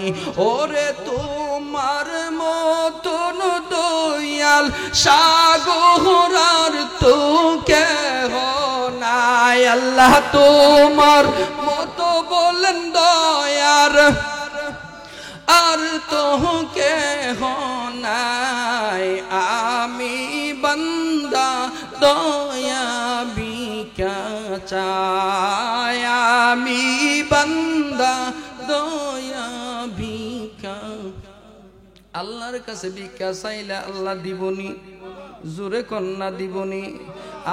ওরে তোমার মতন দয়াল সাগরার তো কেহ নাই, আল্লাহ তোমার মতো বলেন দয়ার আর তো কেহ নাই। আমি বান্দা দয়া ভিক্ষা চাই, আমি বান্দা দয়া ভিক্ষা। আল্লাহর কাছে ভিক্ষা চাইলে আল্লাহ দিবনি, জোরে কন্যা দিবনি।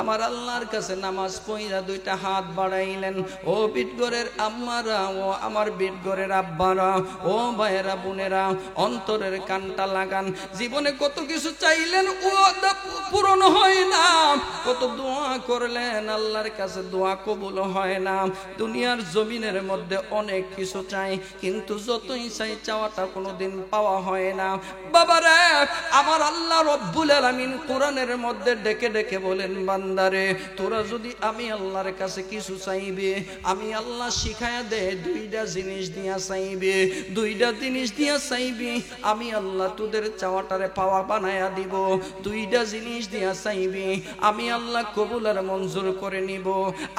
আমার আল্লাহর কাছে নামাজ পড়া দুইটা হাত বাড়াইলেন। ও বিটগরের আম্মারা, ও আমার বিটগরের আব্বারা, ও ভাইয়েরা বোনেরা, অন্তরের কানটা লাগান। জীবনে কত কিছু চাইলেন, ও পূরণ হয় না। কত দোয়া করলেন, আল্লাহর কাছে দোয়া কবুল হয় না। দুনিয়ার জমিনের মধ্যে অনেক কিছু চাই, কিন্তু যতই চাই চাওয়াটা কোনোদিন পাওয়া হয় না। বাবারে, আমার আল্লাহ রব্বুল আলামিন কোরআনের মধ্যে ডেকে ডেকে বলেন, বান্দারে তোরা যদি আমি আল্লাহর কাছে কিছু চাইবে, আমি আল্লাহ শিখায়া দে দুইটা জিনিস দিয়া চাইবে, দুইটা জিনিস দিয়া চাইবি, আমি আল্লাহ তোদের চাওয়াটারে পাওয়া বানায়া দিব। দুইটা জিনিস দিয়া চাইবি, আমি আল্লাহ কবুল আর মঞ্জুর করে নিব।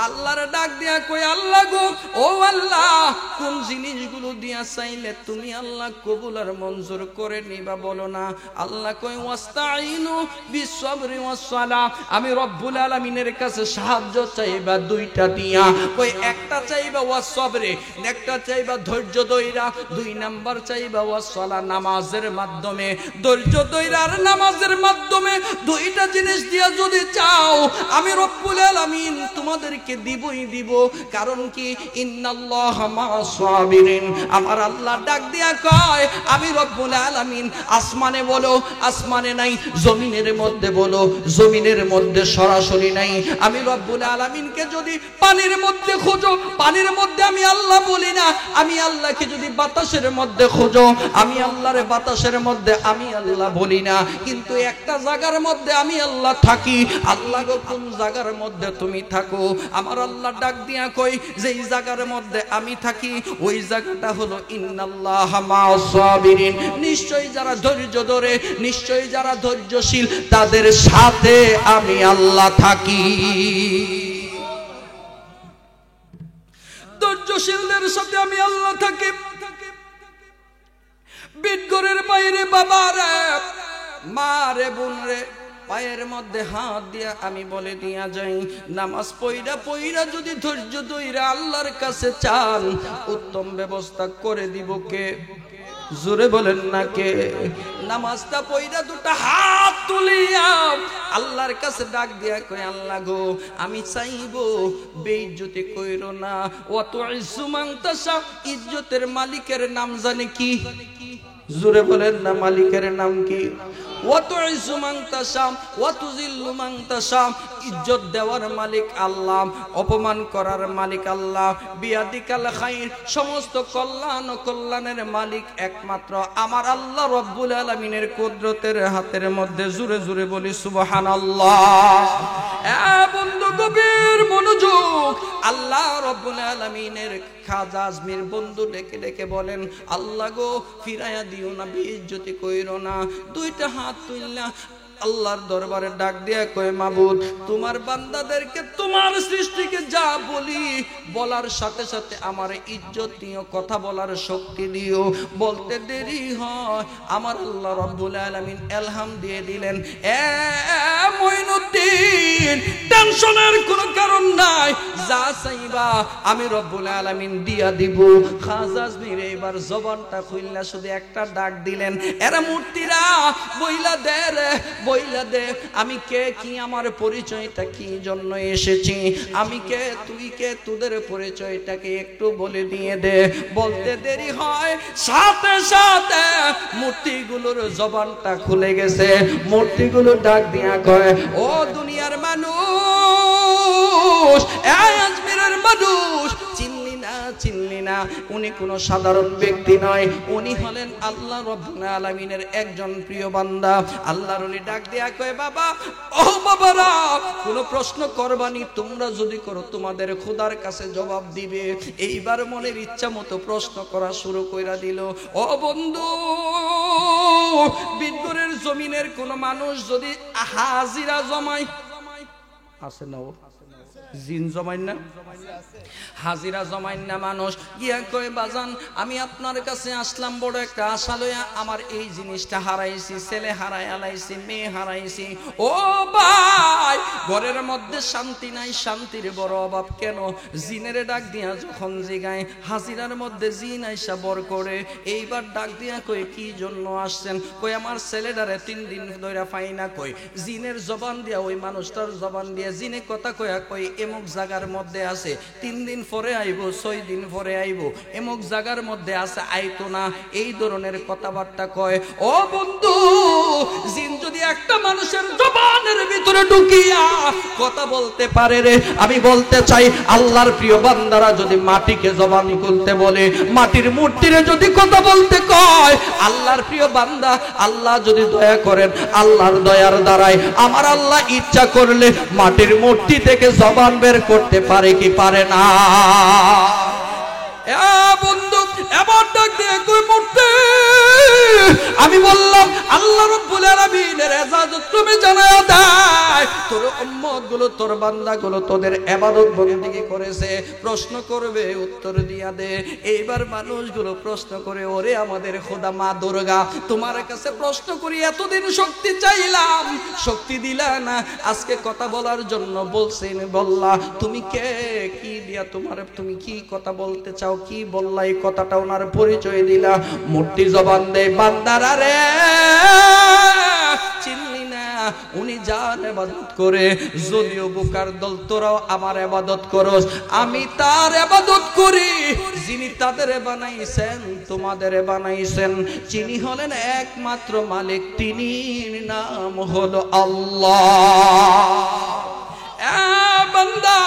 আল্লাহর ডাক দিয়া কই, আল্লাহ গো, ও আল্লাহ, কোন জিনিসগুলো দিয়া চাইলে তুমি আল্লাহ কবুল আর মঞ্জুর করে নিবা বলো না। আল্লাহ কই, ওয়াস্তাইনু বিসসবরি ওয়াসসালাহ, আমি রব্বুল আলামিনের কাছে সাহায্য চাইবা দুইটা দিয়া। কই, একটা চাইবা ওয়াসসবরে, একটা চাইবা ধৈর্য ধইরা, দুই নাম্বার চাইবা ওয়াসসালাহ, নামাজের মাধ্যমে। ধৈর্য ধইরা আর নামাজের মাধ্যমে দুইটা জিনিস দিয়া যদি চাও, আমি রব্বুল আলামিন তোমাদেরকে দিবই দিব। কারণ কি, ইন্নাল্লাহা মা'আস সাবিরিন। আমার আল্লাহ ডাক দিয়া কয়, আমি রব্বুল আলামিন আসমানে বলো আসমানে নাই, জমিনের মধ্যে বলো জমিনের মধ্যে সরাসরি নাই। আমি রব্বুল আলামিনকে যদি পানির মধ্যে খোঁজো, পানির মধ্যে আমি আল্লাহ বলি না। আমি আল্লাহকে যদি বাতাসের মধ্যে খোঁজো, আমি আল্লাহরে বাতাসের মধ্যে আমি আল্লাহ বলি না। কিন্তু একটা জায়গার মধ্যে আমি আল্লাহ থাকি। আল্লাহ গো, কোন জায়গার মধ্যে তুমি থাকো? আমার আল্লাহ ডাক দিয়া কই, যেই জায়গার মধ্যে আমি থাকি ওই জায়গাটা হলো ইন্নাল্লাহা মা'আস সাবিরিন। নিশ্চয়ই যারা ধৈর্য ধরে, নিশ্চয়ই যারা ধৈর্যশীল, তাদের সাথে আমি আল্লাহ থাকি। ধৈর্যশীলদের সাথে আমি আল্লাহ থাকি। বিটগরের বাইরে বাবা রে, মা রে, বোন রে, পায়ের মধ্যে হাত দিয়া আমি বলে দিয়া যাই, নামাজ পইরা পইরা যদি ধৈর্য ধইরা আল্লাহর কাছে চান, উত্তম ব্যবস্থা করে দিব কে? জোরে বলেন না কে? নামাজটা পইরা দুটা হাত তুলিয়া আল্লাহর কাছে ডাক দিয়া কই, আল্লাহ গো, আমি চাইবো বেইজ্জতি কইরো না। ওয়া তুইজ্জু মান তাশা, ইজ্জতের মালিকের নাম জানে কি? জোরে বলেন না, মালিকের নাম কি? ওয়া তুইজ্জু মান তাশা ওয়া তুযিল্লু মান তাশা, ইজ্জত দেওয়ার মালিক আল্লাহ, অপমান করার মালিক আল্লাহ। বিয়াদিকাল খাইর, সমস্ত কল্যাণ ও কল্যাণের মালিক একমাত্র আমার আল্লাহ রব্বুল আলামিনের কুদরতের হাতের মধ্যে। জোরে জোরে বলি সুবহানাল্লাহ। বন্ধু, গভীর মনোযোগ। আল্লাহ রব্বুল আলামিনের খাজা আজমির বন্ধু ডেকে ডেকে বলেন, আল্লাহ গো, ফিরাইয়া দিও না, বেইজ্জতি কইরো না। দুইটা হাত তুললা আল্লাহর দরবারে ডাক দিয়া কয়, মাবুদ, তোমার বান্দাদেরকে, তোমার সৃষ্টিকে যা বলি, বলার সাথে সাথে আমার ইজ্জত নিয়ে কথা বলার শক্তি দিও। বলতে দেরি হয়, আমার আল্লাহ রব্বুল আলামিন এলহাম দিয়ে দিলেন, এ মঈনুদ্দিন, টেনশনের কোনো কারণ নাই, যা চাইবা আমি রব্বুল আলামিন দিয়া দিব। খাজা আজমির এবার জবানটা খুললা শুধু একটা ডাক দিলেন, এরা মূর্তিরা, বইলা দে রে, বইলা দে, আমি কে, কি আমার পরিচয়টা, কি জন্য এসেছি, আমি কে, তুই কে, তোদের পরিচয়টাকে একটু বলে দিয়ে দে। বলতে দেরি হয়, সাথে সাথে মূর্তিগুলোর জবানটা খুলে গেছে। মূর্তিগুলো ডাক দিয়া কয়, ও দুনিয়ার মানুষ, এই আজমিরের মানুষ, চিনলি না, উনি কোনো সাধারণ ব্যক্তি নয়, উনি হলেন আল্লাহ রাব্বুল আলামিনের একজন প্রিয় বান্দা। আল্লাহর ওলি ডাক দিয়া কয়, বাবা, ও বাবারা, কোনো প্রশ্ন করবানি, তোমরা যদি করো তোমাদের খোদার কাছে জবাব দিবে। এইবার মনের ইচ্ছা মতো প্রশ্ন করা শুরু কইরা দিল। ও বন্ধু, বিদগুরের জমিনের কোন মানুষ যদি হাজিরা জমায়, আছে না? জিন জমাইন না, হাজিরা জমাইন না মানুষ গিয়া কয় বাজান আমি আপনার কাছে আসলাম বড় একটা আশা লইয়া, আমার এই জিনিসটা হারাইছি, ছেলে হারাই আলাইছি, মেয়ে হারাইছি। ও ভাই ঘরের মধ্যে শান্তি নাই, শান্তির বড় অভাব কেন? জিনের ডাক দিয়া যখন জিগায় হাজিরার মধ্যে জিন আইসা বর করে। এইবার ডাক দিয়া কই কি জন্য আসছেন? কই আমার ছেলেটারে 3 দিন ধরে পাই না। কই জিনের জবান দিয়া, ওই মানুষটার জবান দিয়া জিনে কথা কয়া কই এমক জায়গার মধ্যে আছে, 3 দিন পরে আইব, 6 দিন পরে আইব, এমক জায়গার মধ্যে আছে, আইতো না, এই ধরনের কথাবার্তা কয়। ও বন্ধু, জিন যদি একটা মানুষের জবানের ভিতরে ঢুকিয়া কথা বলতে পারে রে, আমি বলতে চাই আল্লাহর প্রিয় বান্দারা যদি মাটিকে জবান খুলতে বলে, মাটির মূর্তিরে যদি কথা বলতে কয়, আল্লাহর প্রিয় বান্দা আল্লাহ যদি দয়া করেন, আল্লাহর দয়ার দ্বারাই আমার আল্লাহ ইচ্ছা করলে মাটির মূর্তি থেকে জবান বের করতে পারে কি পারে না? বন্ধু এবার ডাক দিয়ে কই মূর্তি, আমি বললাম আল্লাহ রাব্বুল আলামিনের ইজাজত তুমি জানায়া দাও, তোর উম্মত গুলো, তোর বান্দা গুলো তোদের ইবাদত বন্দেগী করেছে, প্রশ্ন করবে উত্তর দিয়া দে। এইবার মানুষগুলো প্রশ্ন করে, ওরে আমাদের খোদা মা দুর্গা, তোমার কাছে প্রশ্ন করি, এতদিন শক্তি চাইলাম, শক্তি দিলা না, আজকে কথা বলার জন্য বলছেন, বললা তুমি কে, কি দিয়া তোমার, তুমি কি কথা বলতে চাও, কি বললা, এই কথাটা ওনার পরিচয় দিলা। মূর্তি জবান দেয়, বান্দারা রে চিনলি না, উনি যার ইবাদত করে, যদিও বুকার দল তোরাও আমার ইবাদত করস, আমি তার ইবাদত করি, যিনি তাদের বানাইছেন তোমাদের বানাইছেন, যিনি হলেন একমাত্র মালিক, তিনি নাম হলো আল্লাহ। বান্দা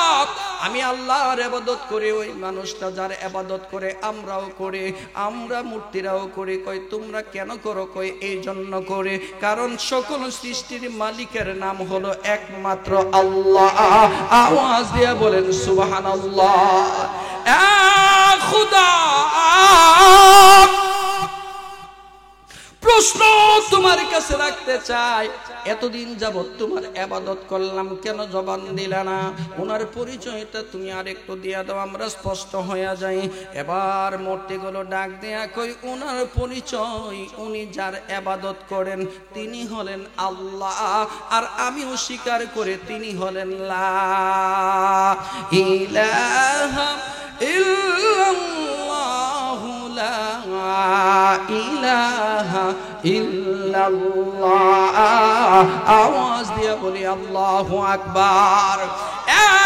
আমি আল্লাহর ইবাদত করি, ওই মানুষটা যার ইবাদত করে আমরাও করি, আমরা মূর্তিরাও করি। কই তোমরা কেন করো? কই এই জন্য করি, কারণ সকল সৃষ্টির মালিকের নাম হলো একমাত্র আল্লাহ। আওয়াজ দিয়ে বলেন সুবহানাল্লাহ। খুদা প্রশ্ন তোমার কাছে রাখতে চাই, এতদিন যাবত তোমার ইবাদত করলাম, কেন জবান দিলা না? ওনার পরিচয়টা তুমি আরেকটু দিয়া দাও, আমরা স্পষ্ট হয়ে যাই। এবার মূর্তিগুলো ডাক দেয়া কই ওনার পরিচয়, উনি যার ইবাদত করেন তিনি হলেন আল্লাহ, আর আমিও স্বীকার করে তিনি হলেন লা ইলাহা ইল্লাল্লাহু লা ইলাহা ইল্লাল্লাহ। আওয়াজ দিয়ে বলি আল্লাহু আকবার।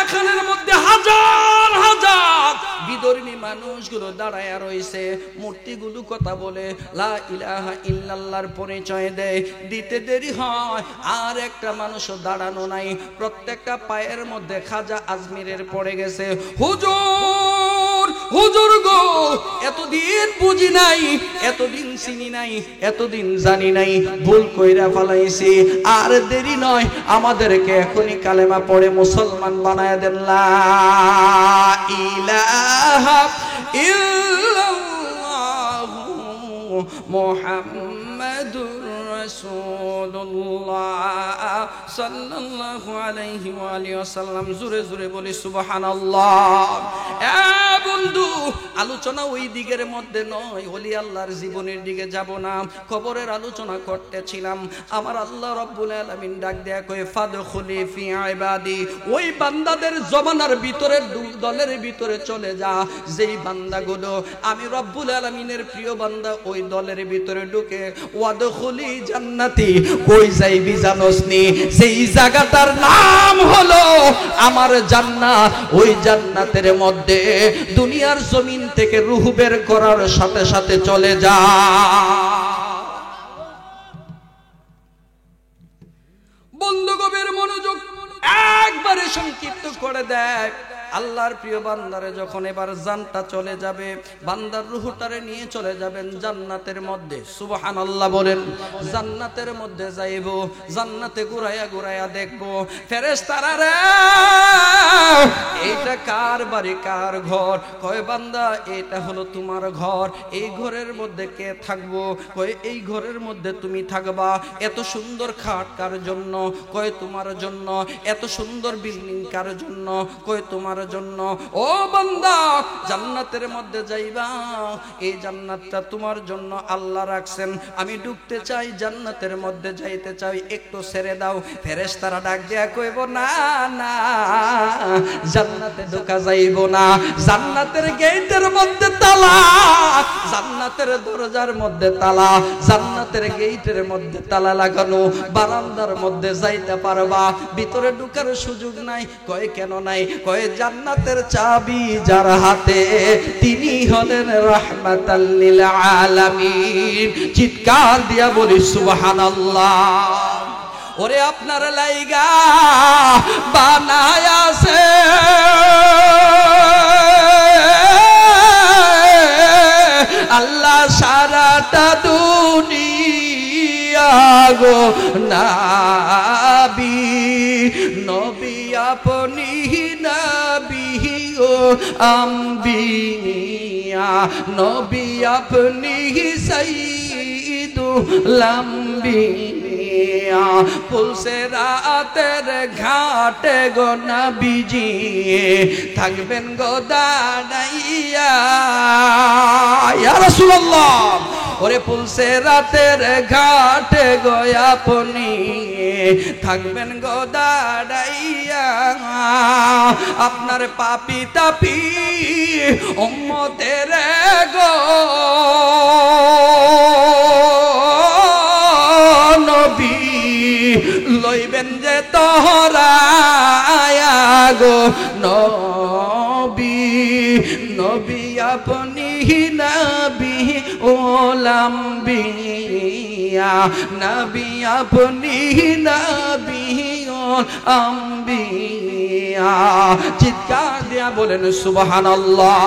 এখানের মধ্যে হাজার হাজার বিদর্মী মানুষগুলো দাঁড়ায় রয়েছে, মূর্তিগুলো কথা বলে লা ইলাহা ইল্লাল্লাহর পরিচয় দেয়, দিতে দেরি হয়, আর একটা মানুষও দাঁড়ানো নাই, প্রত্যেকটা পায়ের মধ্যে খাজা আজমিরের পড়ে গেছে। হুজুর হুজুর গো, এতদিন বুঝি নাই, এতদিন চিনি নাই, এতদিন জানি নাই, ভুল কইরা ফেলাইছি, আর দেরি নয়, আমাদেরকে এখনই কালেমা পড়ে মুসলমান বানায় দেন। লা ইলাহা ইল্লাল্লাহু মুহাম্মাদুর রাসূলুল্লাহ সাল্লাল্লাহু আলাইহি ওয়া আলিহি ওয়াসাল্লাম। জোরে জোরে বলি সুবহানাল্লাহ। বন্ধু আলোচনা ওই দিকের মধ্যে নয়, ওলি আল্লাহর জীবনের দিকে যাব না, খবরের আলোচনা করতেছিলাম। আমার আল্লাহ রাব্বুল আলামিন ডাক দেয়া কয় ফাদখুলি ফি ইবাদি, ওই বান্দাদের জমানার ভিতরে, দলের ভিতরে চলে যা, যেই বান্দাগুলো আমি রব্বুল আলামিনের প্রিয় বান্দা, ওই দলের ভিতরে ঢুকে ওয়াদখুলি জান্নাতি, কই যাইবি জানোসনি, সেই জায়গাটার নাম হলো আমার জান্নাত। ওই জান্নাতের মধ্যে দুনিয়ার জমিন থেকে রূহ বের করার সাথে সাথে চলে যা। বন্ধু গভীর মনোযোগ, একবারে সংক্ষিপ্ত করে দেয়। আল্লাহর প্রিয় বান্দারে যখন এবার জানটা চলে যাবে, বান্দার রূহটারে নিয়ে চলে যাবেন জান্নাতের মধ্যে। সুবহানাল্লাহ বলেন। জান্নাতের মধ্যে যাইব, জান্নাতে ঘুরাইয়া ঘুরাইয়া দেখবো ফেরেশতারা রে এইটা কার বাড়ি, কার ঘর? কয় বান্দা এটা হলো তোমার ঘর। এই ঘরের মধ্যে কে থাকবো? কয় এই ঘরের মধ্যে তুমি থাকবা। এত সুন্দর খাট কার জন্য? কয় তোমার জন্য। এত সুন্দর বিল্ডিং কার জন্য? কয় তোমার জন্য। ও বান্দা, জান্নাতের মধ্যে যাইবা, এই জান্নাতটা তোমার জন্য আল্লাহ রাখছেন। আমি ঢুকতে চাই, জান্নাতের মধ্যে যাইতে চাই, একটু ছেড়ে দাও। ফেরেশতারা ডাক দেয়া কইব না না, জান্নাতে ঢোকা যাইব না। জান্নাতের গেটের মধ্যে তালা, জান্নাতের দরজার মধ্যে তালা, জান্নাতের গেটের মধ্যে তালা লাগানো। বারান্দার মধ্যে যাইতে পারবা, ভিতরে ঢোকার সুযোগ নাই। কয় কেন নাই? কয় জান্নাতের চাবি যার হাতে তিনি হলেন রাহমাতাল লিল আলামিন। চিৎকার দিয়া বলি সুবহানাল্লাহ। ওরে আপনার লাইগা বানায়াছে আল্লাহ সারাটা দুনিয়া গো নাবি, নবী আপনি নবী ও আম্বিয়া, নবী আপনি সাইয়্যিদুল আম্বিয়া। পুলসে রাতের ঘাটে গো নবীজি থাকবেন গো দাঁড়াইয়া, ইয়া রাসূলুল্লাহ। ওরে পুলসে রাতের ঘাটে গো আপনি থাকবেন গো দাঁড়াইয়া। আপনার পাপি তাপি উম্মতের গো নবী লইবেন যে তোহরায়া গো নবী, নবী আপনি নবী ওলাম্বিয়া, নবী আপনি নবী আম্বিয়া। চিৎকার দিয়া বলেন সুবহানাল্লাহ।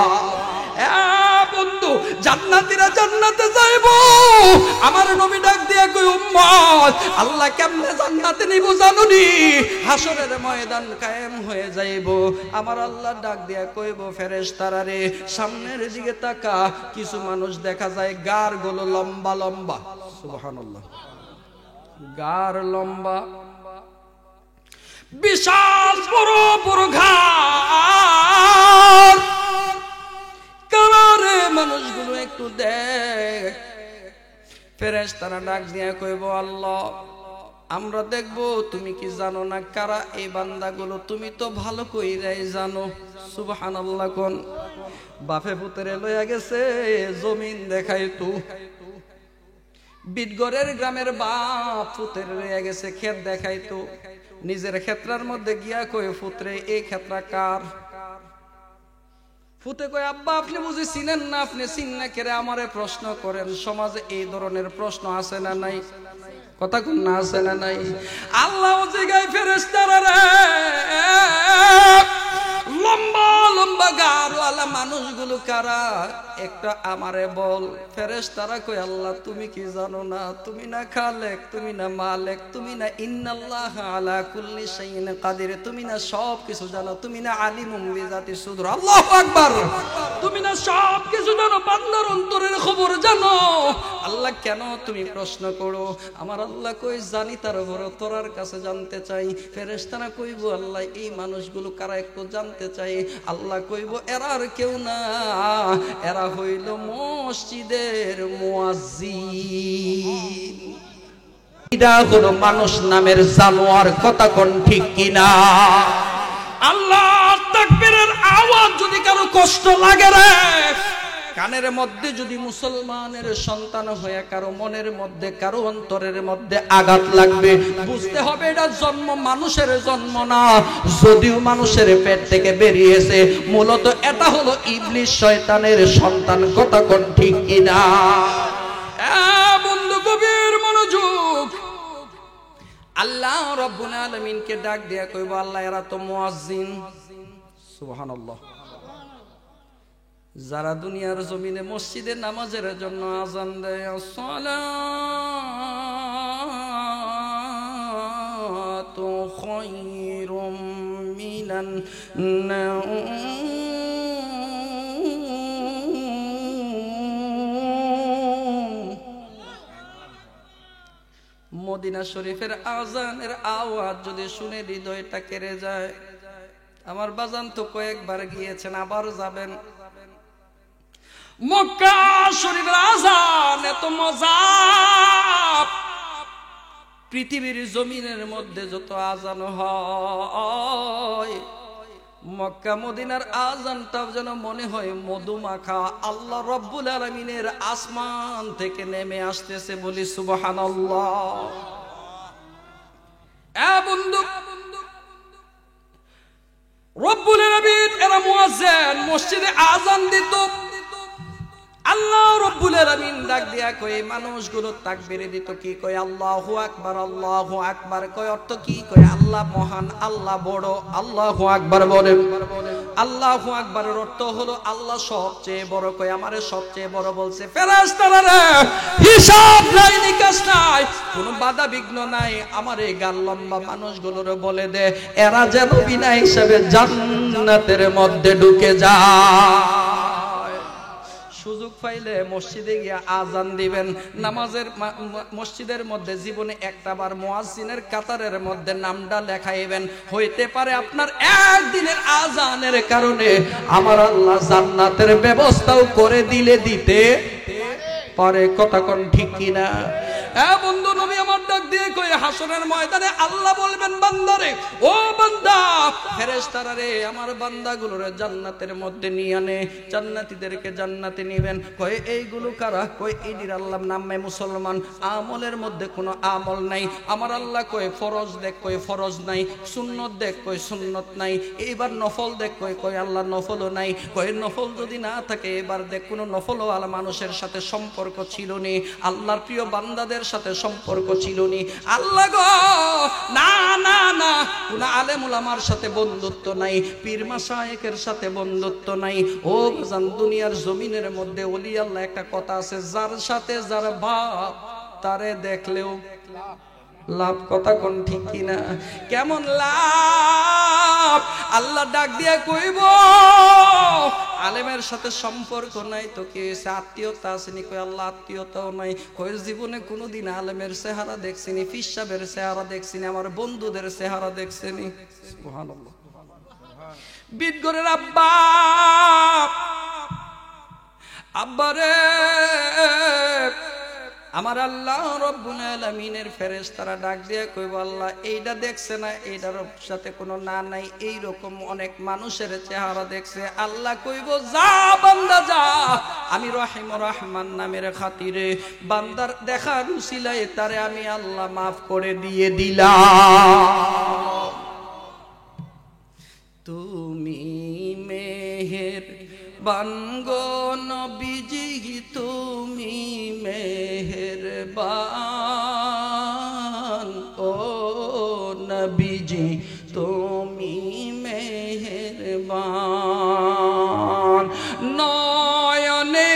বন্ধু, জান্নাতীরা জান্নাতে যাইবো। আমার নবী ডাক দিয়া কই উম্মত, আল্লাহ কেমনে জান্নাতে নিব জানুনি? হাসরের ময়দান কায়েম হয়ে যাইবো। আমার আল্লাহ ডাক দিয়া কইবো ফেরেশতারা রে সামনের দিকে তাকা। কিছু মানুষ দেখা যায় গার গুলো লম্বা লম্বা। সুবহানাল্লাহ। গার লম্বা, বিশাল বড় বড় ঘাড়। কারে মানুষগুলো একটু দেখ। ফেরেশতারা ডাক দিয়া কইব আল্লাহ আমরা দেখবো তুমি কি জানো না কারা এই বান্দাগুলো? তুমি তো ভালো কইরাই জানো। সুবহানাল্লাহ কোন। বাপে পুত্রে লইয়া গেছে জমিন দেখাইতো। বিটগড়ের গ্রামের বাপ পুত্রে লইয়া গেছে ক্ষেত দেখাইতো। নিজের ক্ষেত্রার মধ্যে গিয়া কই পুত্রে এই ক্ষেত্রা কার? ফুতে কয় আব্বা আপনি বুঝি চিনেন না? আপনি চিন না কেরে আমারে প্রশ্ন করেন? সমাজে এই ধরনের প্রশ্ন আছে না নাই? কথা কোন না আছে না নাই? আল্লাহ জিগায় ফেরেশতারা রে লম্বা লম্বা গাড়ওয়ালা মানুষগুলো কারা একটা আমারে বল। ফেরেশতারা কই আল্লাহ তুমি কি জানো না? তুমি না খালেক, তুমি না মালিক, তুমি না ইন্নাল্লাহা আলা কুল্লি শাইইন কাদির, তুমি না সব কিছু জানো, তুমি না আলিমুম বিজাতি সুদূর। আল্লাহু আকবার। তুমি না সব কিছু জানো, বান্দার অন্তরের খবর জানো। আল্লাহ কেন তুমি প্রশ্ন করো? আমার আল্লাহ কই জানি, তার উপর তোরার কাছে জানতে চাই। ফেরেশতারা কইব আল্লাহ এই মানুষগুলো কারা একটু জানতে চাই। আল্লাহ কইব এরা আর কেউ না, এরা হইল মসজিদের মুয়াজ্জিন। এরা হলো মানুষ নামের জানোয়ার। কথা কোন ঠিক কিনা? আল্লাহ তাকবীরের আওয়াজ যদি কারো কষ্ট লাগে রে, কানের মধ্যে যদি মুসলমানের সন্তান হয়ে কারো মনের মধ্যে কারো অন্তরের মধ্যে আঘাত লাগবে, বুঝতে হবে এটা জন্ম মানুষের জন্ম না। যদিও মানুষের পেট থেকে বেরিয়েছে, মূলত এটা হলো ইবলিস শয়তানের সন্তান। কথা কোন ঠিক কিনা? বন্ধু গভীর মনোযোগ। আল্লাহ রাব্বুল আলামিনকে ডাক দিয়া কইবো আল্লাহ এরা তো মুয়াজ্জিন। সুবহানাল্লাহ। যারা দুনিয়ার জমিনে মসজিদে নামাজের জন্য আজান দেয়, আসসালাতু খায়রুম মিনান মদিনা শরীফের আজানের আওয়াজ যদি শুনে হৃদয়টা কেড়ে যায়। আমার বাজান তো কয়েকবার গিয়েছেন, আবার যাবেন। মক্কা শরীফের আজান এত মজা, পৃথিবীর জমিনের মধ্যে যত আজান হয়, মক্কা মদিনার আজানটাও যেন মনে হয় মধুমাখা। আল্লাহ রব্বুল আলামিনের আসমান থেকে নেমে আসতেছে, বলি সুবহানাল্লাহ। এ বন্ধু, রব্বুল আলামিন এরা মুয়াজ্জিন মসজিদে আজান দিত, আল্লাহ রব্বুল আলামিন ডাক দিয়া কই মানুষগুলো তাকবীর দিত, কি কই আল্লাহু আকবার, আল্লাহু আকবার। কই অর্থ কি? কই আল্লাহ মহান, আল্লাহ বড়, আল্লাহু আকবার বলেন। আল্লাহু আকবারের অর্থ হলো আল্লাহ সবচেয়ে বড়। কই আমারে সবচেয়ে বড় বলছে। ফেরেশতারা রে, হিসাব নাই, নিকাশ নাই, কোনো বাধা বিঘ্ন নাই। আমার এই গাল লম্বা মানুষগুলোরে বলে দে, এরা যেন বিনা হিসাবে জান্নাতের মধ্যে ঢুকে যায়। সুযোগ পাইলে মসজিদে গিয়ে আজান দিবেন। নামাজের মসজিদের মধ্যে জীবনে একটাবার মুয়াজ্জিনের কাতারের মধ্যে নামটা লেখাইবেন। হইতে পারে আপনার একদিনের আজানের কারণে আমার আল্লাহ জান্নাতের ব্যবস্থাও করে দিতে পারে। কথা কোন ঠিক কিনা? হ্যাঁ বন্ধু, নবী আমার ডাক দিয়ে কই হাসরের ময়দানে আল্লাহ বলবেন বান্দারে, ও বান্দা, ফেরেশতারা রে আমার বান্দাগুলোরে জান্নাতের মধ্যে নিয়ে আনে। জান্নাতীদেরকে জান্নাতে নিবেন। কই এইগুলো কারা? কই এদের আল্লাহর নামে মুসলমান, আমলের মধ্যে কোনো আমল নাই। আমার আল্লাহ কই ফরজ দেখ, কই ফরজ নাই। সুন্নত দেখ, কই সুন্নত নাই। এইবার নফল দেখ, কই আল্লাহ নফলও নাই। কই নফল যদি না থাকে এবার দেখ কোনো নফলওয়ালা মানুষের সাথে সম্পর্ক ছিল নি, আল্লাহর প্রিয় বান্দাদের সাথে সম্পর্ক ছিল নি। আল্লাহ গো, না না না, কোন আলেম উলামার সাথে বন্ধুত্ব নাই, পীর মাশায়েখের সাথে বন্ধুত্ব নাই। ও বাজান, দুনিয়ার জমিনের মধ্যে ওলি আল্লাহ একটা কথা আছে, যার সাথে যার ভাব তারে দেখলেও লাভ। কথা কোন ঠিক কিনা? কেমন লাভ? আল্লাহ ডাক দিয়া কইব আলেমের সাথে সম্পর্ক নাই তো কি হয়েছে? আত্মীয়তা আসেনি? কই আল্লাহ আত্মীয়তাও নাই। কই জীবনে কোনোদিন আলেমের চেহারা দেখছিনি, পীর সাহেবের চেহারা দেখছিনি, আমার বন্ধুদের চেহারা দেখছিনি? সুবহানাল্লাহ। বিদগরের আব্বা, আব্বারে আমার আল্লাহ রব্বুল আলামিনের ফেরেশতারা ডাক দিয়ে কইব আল্লাহ এইটা দেখছে না, এইটার সাথে কোনো না নাই, এই রকম অনেক মানুষের চেহারা দেখছে। আল্লাহ কইব যা বান্দা যা, আমি রহিম রহমান নামের খাতিরে বান্দার দেখার উসিলায় তারে আমি আল্লাহ মাফ করে দিয়ে দিলাম। তুমি মেহেরবান গো নবীজি, তুমি মেহেরবান, ও নবীজি তুমি মেহেরবান। নয়নে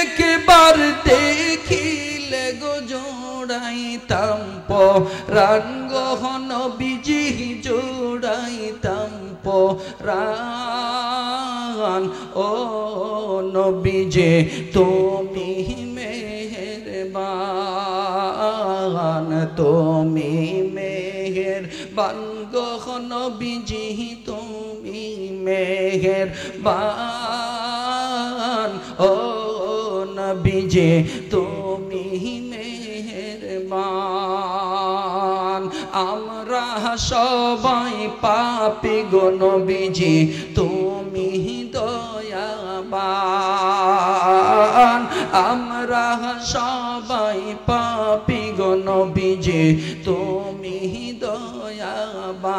একবার দেখিলে গো জোড়াইতাম পরাণ গো নবীজি, জোড়াইতাম পরাণ, ও নবীজি তুমি মেহেরবান, তুমি মেহেরবান গো নবীজি, তুমি মেহেরবান, ও নবীজি তুমি মেহেরবান। আমরা সবাই পাপী গো নবীজি, তুমি দয়াবান। আমরা সবাই পাপী গো নবীজি, তুমি দয়াবান।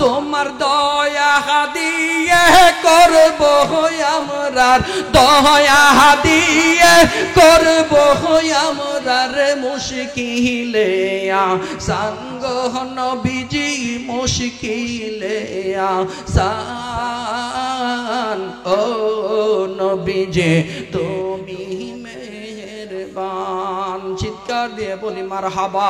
তোমার দয়া দিয়ে করব আমরা দয়া দিয়ে করব আমরা মুশকিলে সঙ্গ নবীজি মুশকিলে আসান ও নবীজি তুমি মেহেরবান চিৎকার দিয়ে বলি মারহাবা।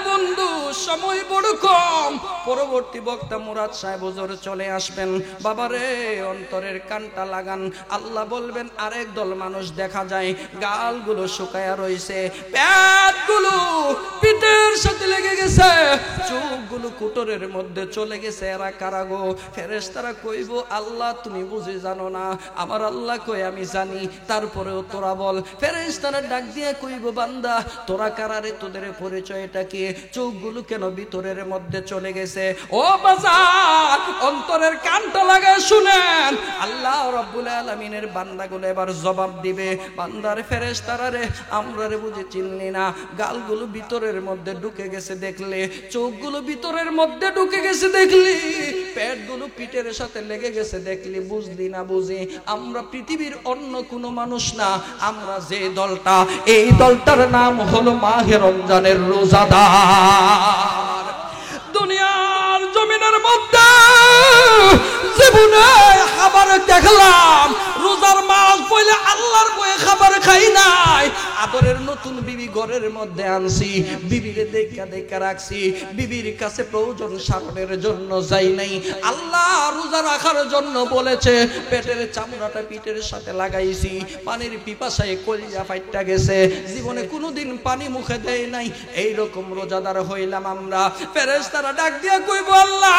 বন্ধু সময় বড় কম, পরবর্তী বক্তা মুরাদ সাহেব হুজুর চলে আসবেন। বাবারে অন্তরের কানটা লাগান। আল্লাহ বলবেন আরেক দল মানুষ দেখা যায় গালগুলো শুকায়া রইছে, পেটগুলো পিঠের সাথে লেগে গেছে, চোখগুলো কুটরের মধ্যে চলে গেছে। এরা কারাগো? ফেরেশতারা কইব আল্লাহ তুমি বুঝে জানো না? আমার আল্লাহ কই আমি জানি, তারপরেও তোরা বল। ফেরেশতারা ডাক দিয়ে কইব বান্দা তোরা কারারে, তোদের পরিচয়টা কি? চোখগুলো কেন ভিতরের মধ্যে চলে গেছে? ও বাজার অন্তরের কানটা লাগায় শুনেন, আল্লাহ রাব্বুল আলামিনের বান্দাগুলো এবার জবাব দিবে। বান্দার ফেরেশতারা রে, আমরা রে বুঝে চিনলি না, গালগুলো ভিতরের মধ্যে ঢুকে গেছে দেখলে, চোখগুলো ভিতরের মধ্যে ঢুকে গেছে দেখলি, পেটগুলো পিঠের সাথে লেগে গেছে দেখলি, বুঝলি না? বুঝি আমরা পৃথিবীর অন্য কোনো মানুষ না, আমরা যে দলটা, এই দলটার নাম হলো মাহে রমজানের রোজাদার। দুনিয়ার জমিনের মধ্যে জীবনে খাবার দেখলাম, রোজার মাস বলে আল্লাহর বয়ে খাবার খাই নাই। আদরের নতুন বিবি ঘরের মধ্যে আনছি, বিবিরে দেখা দেখা রাখছি, বিবির কাছে প্রয়োজন সারণের জন্য যাই নাই। আল্লাহ রোজা রাখার জন্য বলেছে, পেটের চামড়াটা পিঠের সাথে লাগাইছি, পানির পিপাসায় কলিজা ফাইটটা গেছে, জীবনে কোনোদিন পানি মুখে দেয় নাই। এইরকম রোজাদার হইলাম আমরা। ফেরেশতারা ডাক দিয়া কইব আল্লাহ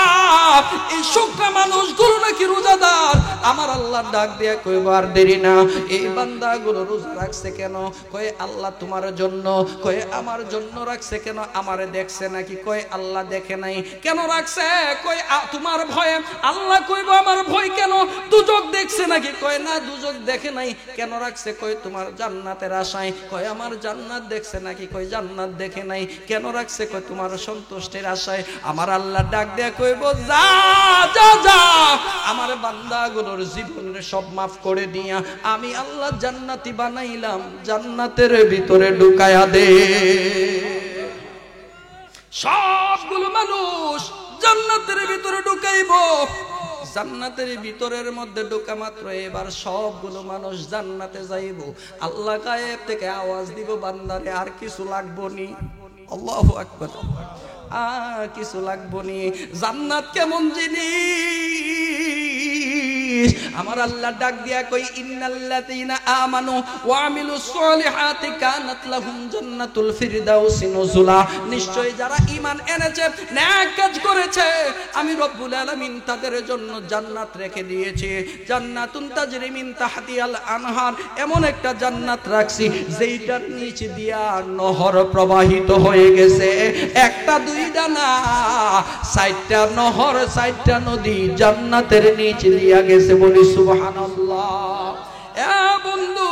এই শুকনা মানুষগুলো নাকি রোজাদার? আমার আল্লাহ ডাক দিয়া কইব আর দেরি না, এই বান্দাগুলো রোজা রাখছে কেন? কয় আল্লাহ তোমার জন্য। কয় আমার জন্য রাখছে কেন? আমারে দেখছে নাকি? কয় আল্লাহ দেখে নাই। কেন রাখছে? কয় তোমার ভয়ে। আল্লাহ কইব আমার ভয় কেন? দুজক দেখছে নাকি? কয় না দুজক দেখে নাই। কেন রাখছে? কয় তোমার জান্নাতের আশায়। কয় আমার জান্নাত দেখছে নাকি? কয় জান্নাত দেখে নাই। কেন রাখছে? কয় তোমার সন্তুষ্টির আশায়। আমার আল্লাহ ডাক দেয়া কইব যা যা যা, আমার বান্দাগুলোর জীবনের সব মাফ করে দিয়া আমি আল্লাহ জান্নাতি বানাইলাম, জান্নাতের ভিতরে ঢুকায়া দে। সবগুলো মানুষ জান্নাতের ভিতরে ঢুকাইব। জান্নাতের ভিতরের মধ্যে ঢোকা মাত্র এবার সবগুলো মানুষ জান্নাতে যাইব। আল্লাহ গায়েব থেকে আওয়াজ দিব বান্দারে আর কিছু লাগবো নি? আল্লাহু আকবার। আর কিছু লাগবো নি? জান্নাত কেমন জিনিস? আমার আল্লাহ ডাক দিয়া কই ইন্নাল্লাযীনা আমানু ওয়া আমিলুস সলিহাতি কানাত লাহুম জান্নাতুল ফিরদাউসি নুজুলা। নিশ্চয় যারা ঈমান এনেছে, নেক কাজ করেছে, আমি রব্বুল আলামিন তাদের জন্য জান্নাত রেখে দিয়েছি। জান্নাতুন তাজরি মিন তাহতিহাল আনহার, এমন একটা জান্নাত রাখছি যেইটার নিচ দিয়া নহর প্রবাহিত হয়ে গেছে। একটা দুইটা না, ৬০টা নহর, ৬০টা নদী জান্নাতের নিচ দিয়া গেছে। বলি সুবহানাল্লাহ। বন্ধু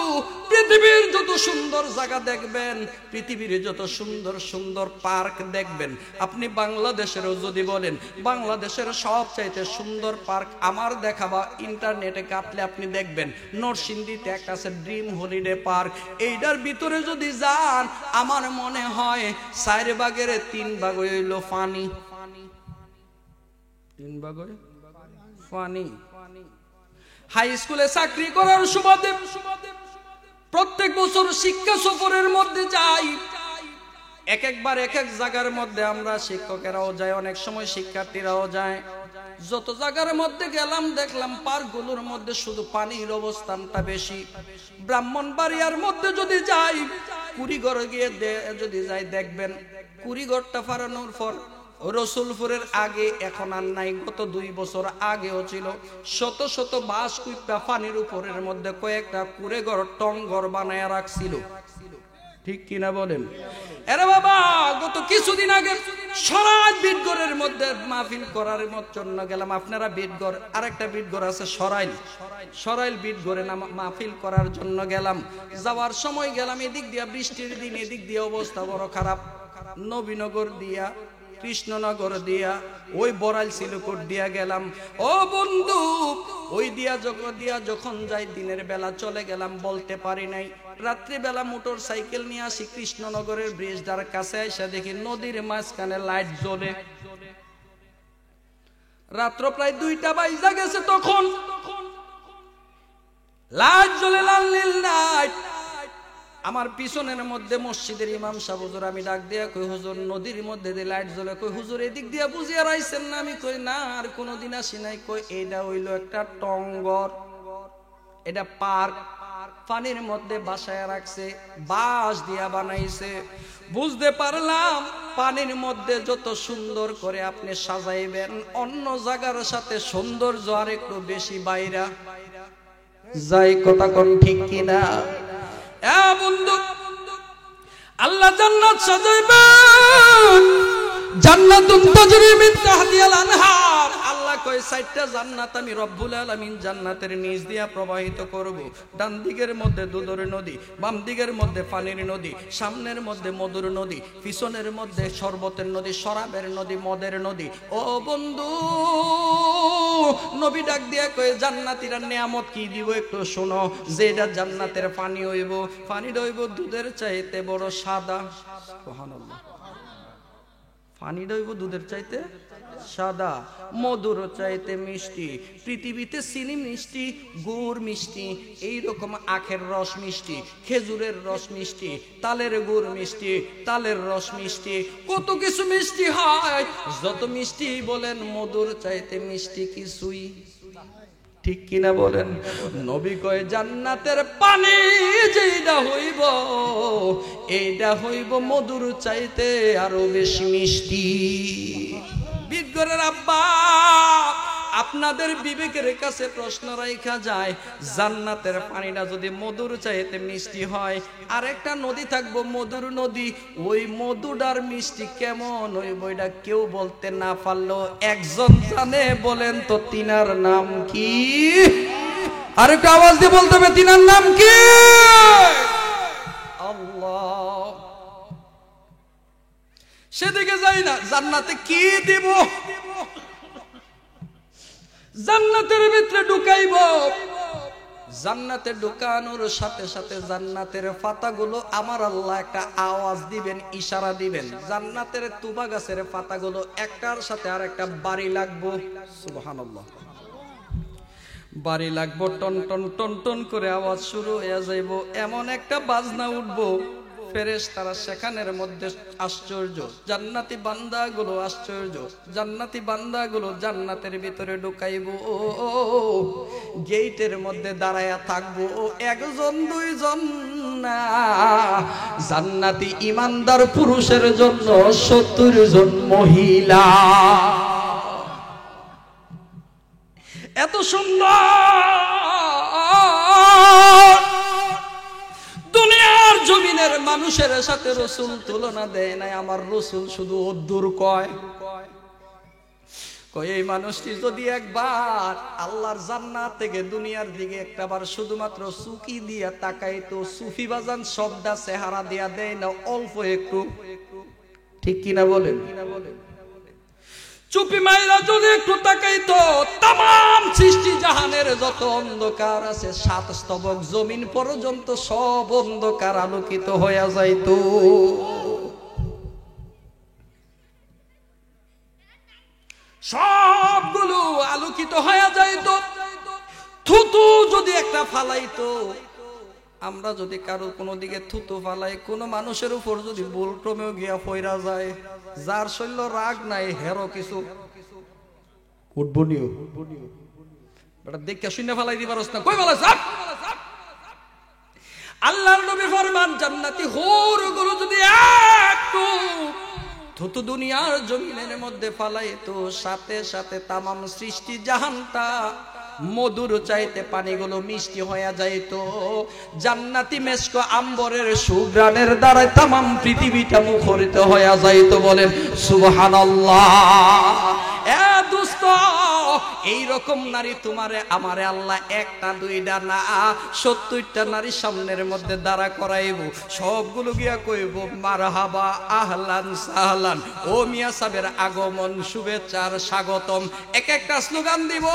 পৃথিবীর যত সুন্দর জায়গা দেখবেন, পৃথিবীর যত সুন্দর সুন্দর পার্ক দেখবেন, আপনি বাংলাদেশেরও যদি বলেন বাংলাদেশের সবচাইতে সুন্দর পার্ক আমার দেখা বা ইন্টারনেটে কাটলে আপনি দেখবেন নরসিংদীতে একটা আছে ড্রিম হলিডে পার্ক। এইটার ভিতরে যদি যান আমার মনে হয় ৪ ভাগের ৩ ভাগ হইল পানি, ৩ ভাগ পানি। হাই স্কুলে চাকরি করার সুবাদে প্রত্যেক বছর শিক্ষা সফরের মধ্যে যাই। এক একবার এক এক জায়গার মধ্যে আমরা শিক্ষকেরাও যাই, অনেক সময় শিক্ষার্থীরাও যায়। যত জায়গার মধ্যে গেলাম দেখলাম পার্কগুলোর মধ্যে শুধু পানির অবস্থানটা বেশি। ব্রাহ্মণবাড়িয়ার মধ্যে যদি যাই, কুড়িঘর গিয়ে যদি যাই দেখবেন কুড়িঘরটা ফারানোর পর রসুলপুরের আগে এখন আর নাই, গত 2 বছর আগেও ছিল। শত শত বাঁশ কুইপা পানির উপরের মধ্যে কয়েকটা কুড়ে ঘর টং ঘর বানায় রাখছিল। ঠিক কিনা বলেন? এরে বাবা, গত কিছুদিন আগে সরাই বিটগড়ের মধ্যে মাহফিল করার জন্য গেলাম। আপনারা বিটগড়, আরেকটা বিটগড় আছে সরাইল বিটগড়ে মাহফিল করার জন্য গেলাম। যাওয়ার সময় গেলাম এদিক দিয়া বৃষ্টির দিন, এদিক দিয়ে অবস্থা বড় খারাপ। নবীনগর দিয়া কৃষ্ণনগর দিয়া, ওই বড়াইল সিলুকুট দিয়া গেলাম। ও বন্ধু, ওই দিয়া যখন যাই দিনের বেলা চলে গেলাম, বলতে পারি নাই। রাত্রিবেলা মোটর সাইকেল নিয়ে আসি, কৃষ্ণনগরের ব্রিজটার কাছে এসে দেখি নদীর মাঝখানে লাইট জ্বলে। রাত্র প্রায় 2টা বাজে গেছে, তখন লাইট জ্বলে, লাল নীল লাইট। আমার পিছনের মধ্যে মসজিদের ইমাম সাহেব, হুজুর আমি ডাক দিয়া কই, হুজুর নদীর মধ্যে দিয়ে লাইট জ্বলে। কই হুজুর এদিক দিয়া বুঝিয়া রাইছেন না? আমি কই না, আর কোনোদিন আসি নাই। কই এইটা হইলো একটা টঙ্গর, এটা পার্ক, পানির মধ্যে বাসায় রাখছে, বাঁশ দিয়া বানাইছে। বুঝতে পারলাম পানির মধ্যে যত সুন্দর করে আপনি সাজাইবেন, অন্য জায়গার সাথে সৌন্দর্য আর একটু বেশি বাইরা যাই। কথা কোন ঠিক কিনা? বন্ধু, আল্লাহ জান্নাত সাজাইবেন, জান্নাতুন তাজরি মিন তাহতিহাল আনহার। আল্লাহ কয় 4টা জান্নাত আমি রব্বুল আলামিন জান্নাতের নিচ দিয়া প্রবাহিত করব। ডান দিকের মধ্যে দুধের নদী, বাম দিকের মধ্যে পানির নদী, সামনের মধ্যে মধুর নদী, পিছনের মধ্যে শরবতের নদী, শরাবের নদী, মদের নদী। ও বন্ধু, নবী ডাক দিয়া কয় জান্নাতীরা নিয়ামত কি দিব একটু শোনো। যেটা জান্নাতের পানি হইব, পানিটা হইব দুধের চাইতে বড় সাদা। সুবহানাল্লাহ। পানিটা হইব দুধের চাইতে সাদা, মধুর চাইতে মিষ্টি। পৃথিবীতে চিনি মিষ্টি, গুড় মিষ্টি, এইরকম আখের রস মিষ্টি, খেজুরের রস মিষ্টি, তালের গুড় মিষ্টি, তালের রস মিষ্টি, কত কিছু মিষ্টি হয়। যত মিষ্টি বলেন, মধুর চাইতে মিষ্টি কিছুই, ঠিক কিনা বলেন? নবী কয় জান্নাতের পানি যেটা হইব, এইটা হইব মধুর চাইতে আরো বেশি মিষ্টি। বিজ্ঞানের আব্বা, আপনাদের বিবেকের কাছে প্রশ্ন রাখা যায়, জান্নাতের পানিটা যদি মধুর চাইতে মিষ্টি হয়, আর একটা নদী থাকবো মধুর নদী, ওই মধুটার মিষ্টি কেমন হইব এটা কেউ বলতে না পারলো একজন জানে। বলেন তো তিনার নাম কি? আর একটু আওয়াজ দিয়ে বলতে হবে, তিনার নাম কি? আল্লাহ। সেদিকে যাই না, জান্নাতে কি দিব? জান্নাতের ভিতরে ঢুকাইব, জান্নাতে ঢুকানোর সাথে সাথে জান্নাতের পাতাগুলো আমার আল্লাহ একটা আওয়াজ দিবেন, ইশারা দিবেন। জান্নাতের তুবা গাছের পাতাগুলো একটার সাথে আর একটা বাড়ি লাগবো। সুবহানাল্লাহ। বাড়ি লাগবো, টন টন টন টন করে আওয়াজ শুরু হয়ে যাইব, এমন একটা বাজনা উঠবো, ফেরেশতারা সেখানের মধ্যে আশ্চর্য। জান্নাতি বান্দাগুলো আশ্চর্য, জান্নাতি বান্দাগুলো জান্নাতের ভিতরে ঢুকাইব। গেটের মধ্যে দাঁড়ায়া থাকবো, একজন দুইজন না, জান্নাতি ইমানদার পুরুষের জন্য 70 জন মহিলা। এত সুন্দর দুনিয়ার জমিনের মানুষের সাথে রসুল তুলনা দেয় নাই। আমার রসুল শুধু অদ্দুর কয়, এই মানুষটি যদি একবার আল্লাহর জান্নাত থেকে দুনিয়ার দিকে একটাবার শুধুমাত্র চুকি দিয়া তাকাইতো, সুফি বাজান শব্দা চেহারা দিয়া দেয় না অল্প একটু, ঠিক কিনা বলেন? চুপি মাইরা যদি একটু তাকাইতো, তামাম সৃষ্টি জাহানের যত অন্ধকার আছে, 7 স্তবক জমিন পর্যন্ত সব অন্ধকার আলোকিত হয়ে যাইত। সবগুলো আলোকিত হয়ে যাইত। থুতু যদি একটা ফালাইতো, আমরা যদি কারো কোনো দিকে থুতু ফালাই, কোন মানুষের উপর যদি ভুল ক্রমেও গিয়া পয়রা যায়, যার শৈল্য রাগ নাই হেরো কিছু উঠবনিও বেটা দেখে শূন্য ফালাই দিবার না, কই বলে আল্লাহর নবী ফরমান, জান্নাতি হুরগুলো যদি একটু থুতু দুনিয়ার জমিনের মধ্যে ফালাইতো, সাথে সাথে তামাম সৃষ্টি জাহানটা মধুর চাইতে পানিগুলো মিষ্টি হয়ে যাইত। জান্নাতি মেশক আম্বরের সুঘ্রাণের দ্বারা তামাম পৃথিবীটা মুখরিত হয়ে যাইত। বলেন সুবহানাল্লাহ। এ দোস্ত, এই রকম নারী তোমারে আমারে আল্লাহ একটা দুইটা না 70টা নারী সামনের মধ্যে দাঁড়া করাইব, সবগুলো গিয়া কইব মারহাবা আহলান সাহলান, ও মিয়া সাহেবের আগমন শুভেচ্ছার স্বাগতম। এক একটা স্লোগান দিব,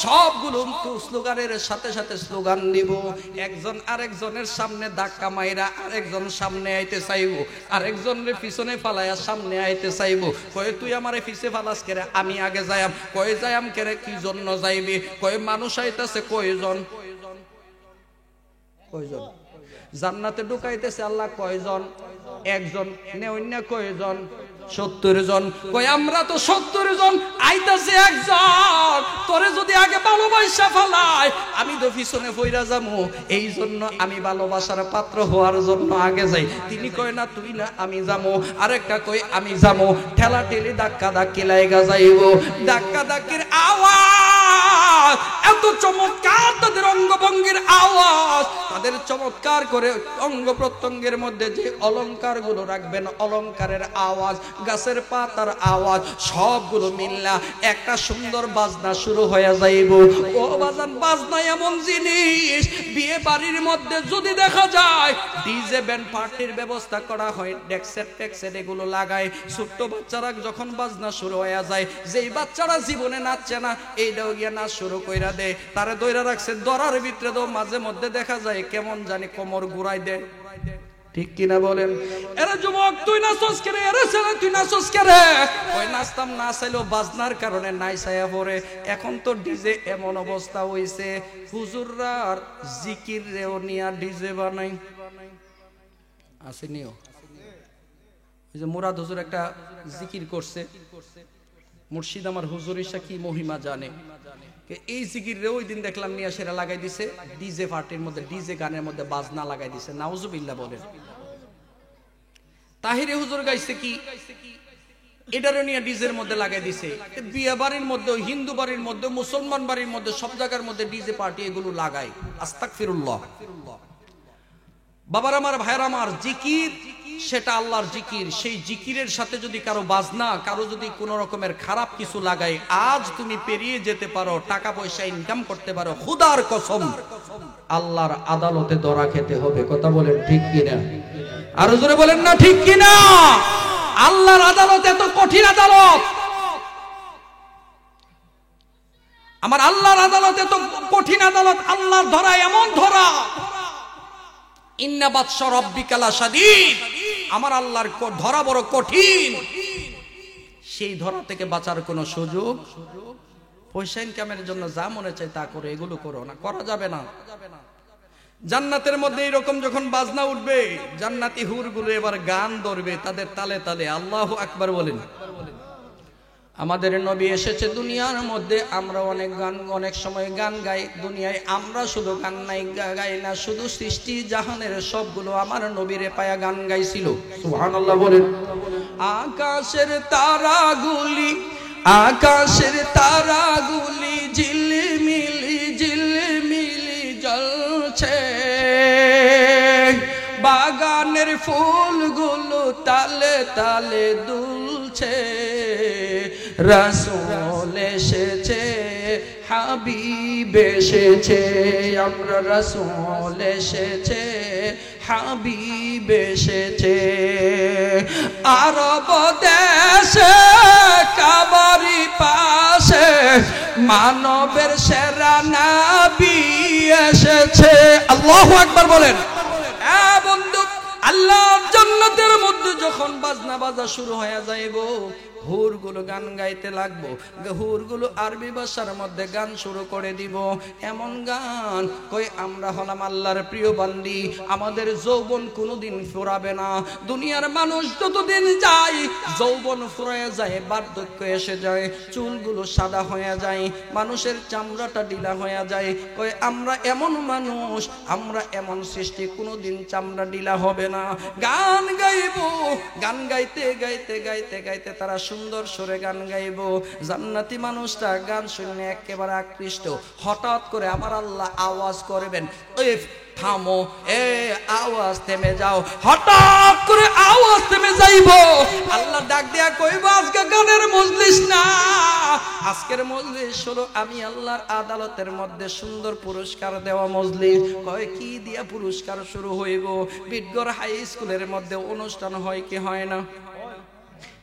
সবগুলো স্লোগানের সাথে সাথে স্লোগান দিব। একজন আরেকজনের সামনে ধাক্কা মাইরা আরেকজন সামনে আইতে চাইব, আরেকজনের পিছনে ফালাইয়া সামনে আইতে চাইব। কয়ে তুই আমারে পিছে ফালাস কেরে, আমি আগে যাইম। কয়ে যাইম কেরে, কি জন্য যাইবি? কয়ে মানুষ আইতাছে কয়জন? কয়জন? জান্নাতে ঢুকাইতেছে আল্লাহ কয়জন? একজন। নেউন্না কয়জন? 70 জন। কই আমরা তো 70 জন, আইতাছে একজন। তোরে যদি আগে ভালোবাসা ফেলাই, আমি তো পিছনে ফইরা যামু, এই জন্য আমি ভালোবাসার পাত্র হওয়ার জন্য আগে যাই। তিনি কয় না তুই না, আমি যামু। আরেকটা কই আমি যামু। ঠেলা ঠেলি ধাক্কা ধাক্কি লাইগা যাইব। ধাক্কা ধাক্কির আওয়াজ এত চমৎকার, তাদের অঙ্গভঙ্গির আওয়াজ, তাদের চমৎকার করে অঙ্গ প্রত্যঙ্গের মধ্যে যে অলংকার গুলো রাখবেন, অলংকারের আওয়াজ, গাছের পাতার আওয়াজ, সবগুলো মিল্লা একটা সুন্দর বাজনা শুরু হয়ে যাইব। ও বাজান, বাজনা এমন জিনিস, বিয়ে বাড়ির মধ্যে যদি দেখা যায় ডিজে ব্যান্ড পার্টির ব্যবস্থা করা হয়, ডেক্সেট টেক্সেট এগুলো লাগায়, ছোট্ট বাচ্চারা যখন বাজনা শুরু হয়ে যায়, যেই বাচ্চারা জীবনে নাচছে না এইটাও গিয়া নাচ শুরু কইরা দেয়, তারা দইরা রাখছে দরার ভিতরে। তো মাঝে মধ্যে দেখা যায় কেমন জানি কোমর ঘুরাই দেয়, ঠিক কিনা বলেন? এরা যুবক তুই নাচস কেরে, এরা ছেলে তুই নাচস কেরে? ওই নাচতাম, না চাইলেও বাজনার কারণে নাই ছায়া পড়ে। এখন তো ডিজে এমন অবস্থা হইছে, হুজুররা আর জিকির রেও নিয়া ডিজে বানাই। আসেনিও ওই যে মুরাদ হুজুর একটা জিকির করছে, মুর্শিদ আমার হুজুর ইসা কি মহিমা জানে। এই জিকির রে ওই দিন দেখলাম নিয়ে সেরা লাগাই দিছে ডিজে পার্টির মধ্যে, ডিজে গানের মধ্যে বাজনা লাগাই দিছে। নাউজুবিল্লাহ বলেন। তাহিরে হুজুর গাইছে কি, এটারও নিয়ে ডিজের মধ্যে লাগাই দিছে। বিয়ে বাড়ির মধ্যে, হিন্দু বাড়ির মধ্যে, মুসলমান বাড়ির মধ্যে, সব জায়গার মধ্যে ডিজে পার্টি এগুলো লাগায়। আস্তাগফিরুল্লাহ। বাবার আমার, ভাইয়ের আমার, জিকির সেটা আল্লাহর জিকির। সেই জিকিরের সাথে যদি কারো বাজনা, কারো যদি কোনো রকমের খারাপ কিছু লাগায়, আজ তুমি পেরিয়ে যেতে পারো, টাকা পয়সা ইনকাম করতে পারো, খুদার কসম আল্লাহর আদালতে ধরা খেতে হবে। কথা বলেন ঠিক কিনা? আরো জোরে বলেন না ঠিক কিনা? আল্লাহর আদালত এত কঠিন আদালত, আমার আল্লাহর আদালত এত কঠিন আদালত। আল্লাহর ধরা এমন ধরা, ইন্না বাতশা রাব্বিকা লাশাদীদ, আমার আল্লাহর ধরা বড় কঠিন। সেই ধরা থেকে বাঁচার কোনো সুযোগ, পয়সা ইনকামের জন্য যা মনে চায় তা করে, এগুলো করো না, করা যাবে না। জান্নাতের মধ্যে এরকম যখন বাজনা উঠবে, জান্নাতি হুরগুলো এবার গান ধরবে, তাদের তালে তালে আল্লাহু আকবার বলেন। আমাদের নবী এসেছে দুনিয়ার মধ্যে, আমরা অনেক গান, অনেক সময় গান গাই দুনিয়ায়। আমরা শুধু গান নাই গাই না, শুধু সৃষ্টি জাহানের সবগুলো আমার নবীরে পায়া গান গাইছিল। সুবহানাল্লাহ বলেন। আকাশের তারাগুলি, আকাশের তারাগুলি ঝিলমিলি ঝিলমিলি জ্বলছে, বাগানের ফুলগুলো তালে তালে দুলছে, রাসূল এসেছে, হাবিব এসেছে, আমরা রাসূল এসেছে, হাবিব এসেছে। আরব দেশে কাবারি পাশে মানবের সেরা নবী এসেছে। আল্লাহু আকবার বলেন। বন্ধু, আল্লাহর জান্নাতের মধ্যে যখন বাজনা বাজা শুরু হয়ে যাইব, হুরগুলো গান গাইতে লাগবো, হুরগুলো আরবি ভাষার মধ্যে গান শুরু করে দিব। এমন গান, কই আমরা হলাম আল্লাহর প্রিয় বান্দি, আমাদের যৌবন কোনোদিন ফুরাবে না। দুনিয়ার মানুষ যতদিন যায় যৌবন ফুরায় যায়, বার্ধক্য এসে যায়, চুলগুলো সাদা হয়ে যায়, মানুষের চামড়াটা ঢিলা হয়ে যায়। কই আমরা এমন মানুষ, আমরা এমন সৃষ্টি, কোনোদিন চামড়া ঢিলা হবে না। গান গাইব, গান গাইতে গাইতে গাইতে গাইতে তারা সুন্দর সুরে গান গাইব। জান্নাতি মানুষটা গান শুনে একেবারে আকৃষ্ট। হঠাৎ করে আমার আল্লাহ আওয়াজ করবেন, ওই থামো, এ আওয়াজ থেমে যাও। হঠাৎ করে আওয়াজ থেমে যাইব, আল্লাহ ডাক দিয়া কইব আজকে গানের মজলিস না, আজকের মজলিস হলো আমি আল্লাহর আদালতের মধ্যে সুন্দর পুরস্কার দেওয়া মজলিস। কয় কি দিয়া পুরস্কার শুরু হইব? বিটগড় হাই স্কুলের মধ্যে অনুষ্ঠান হয় কি হয় না?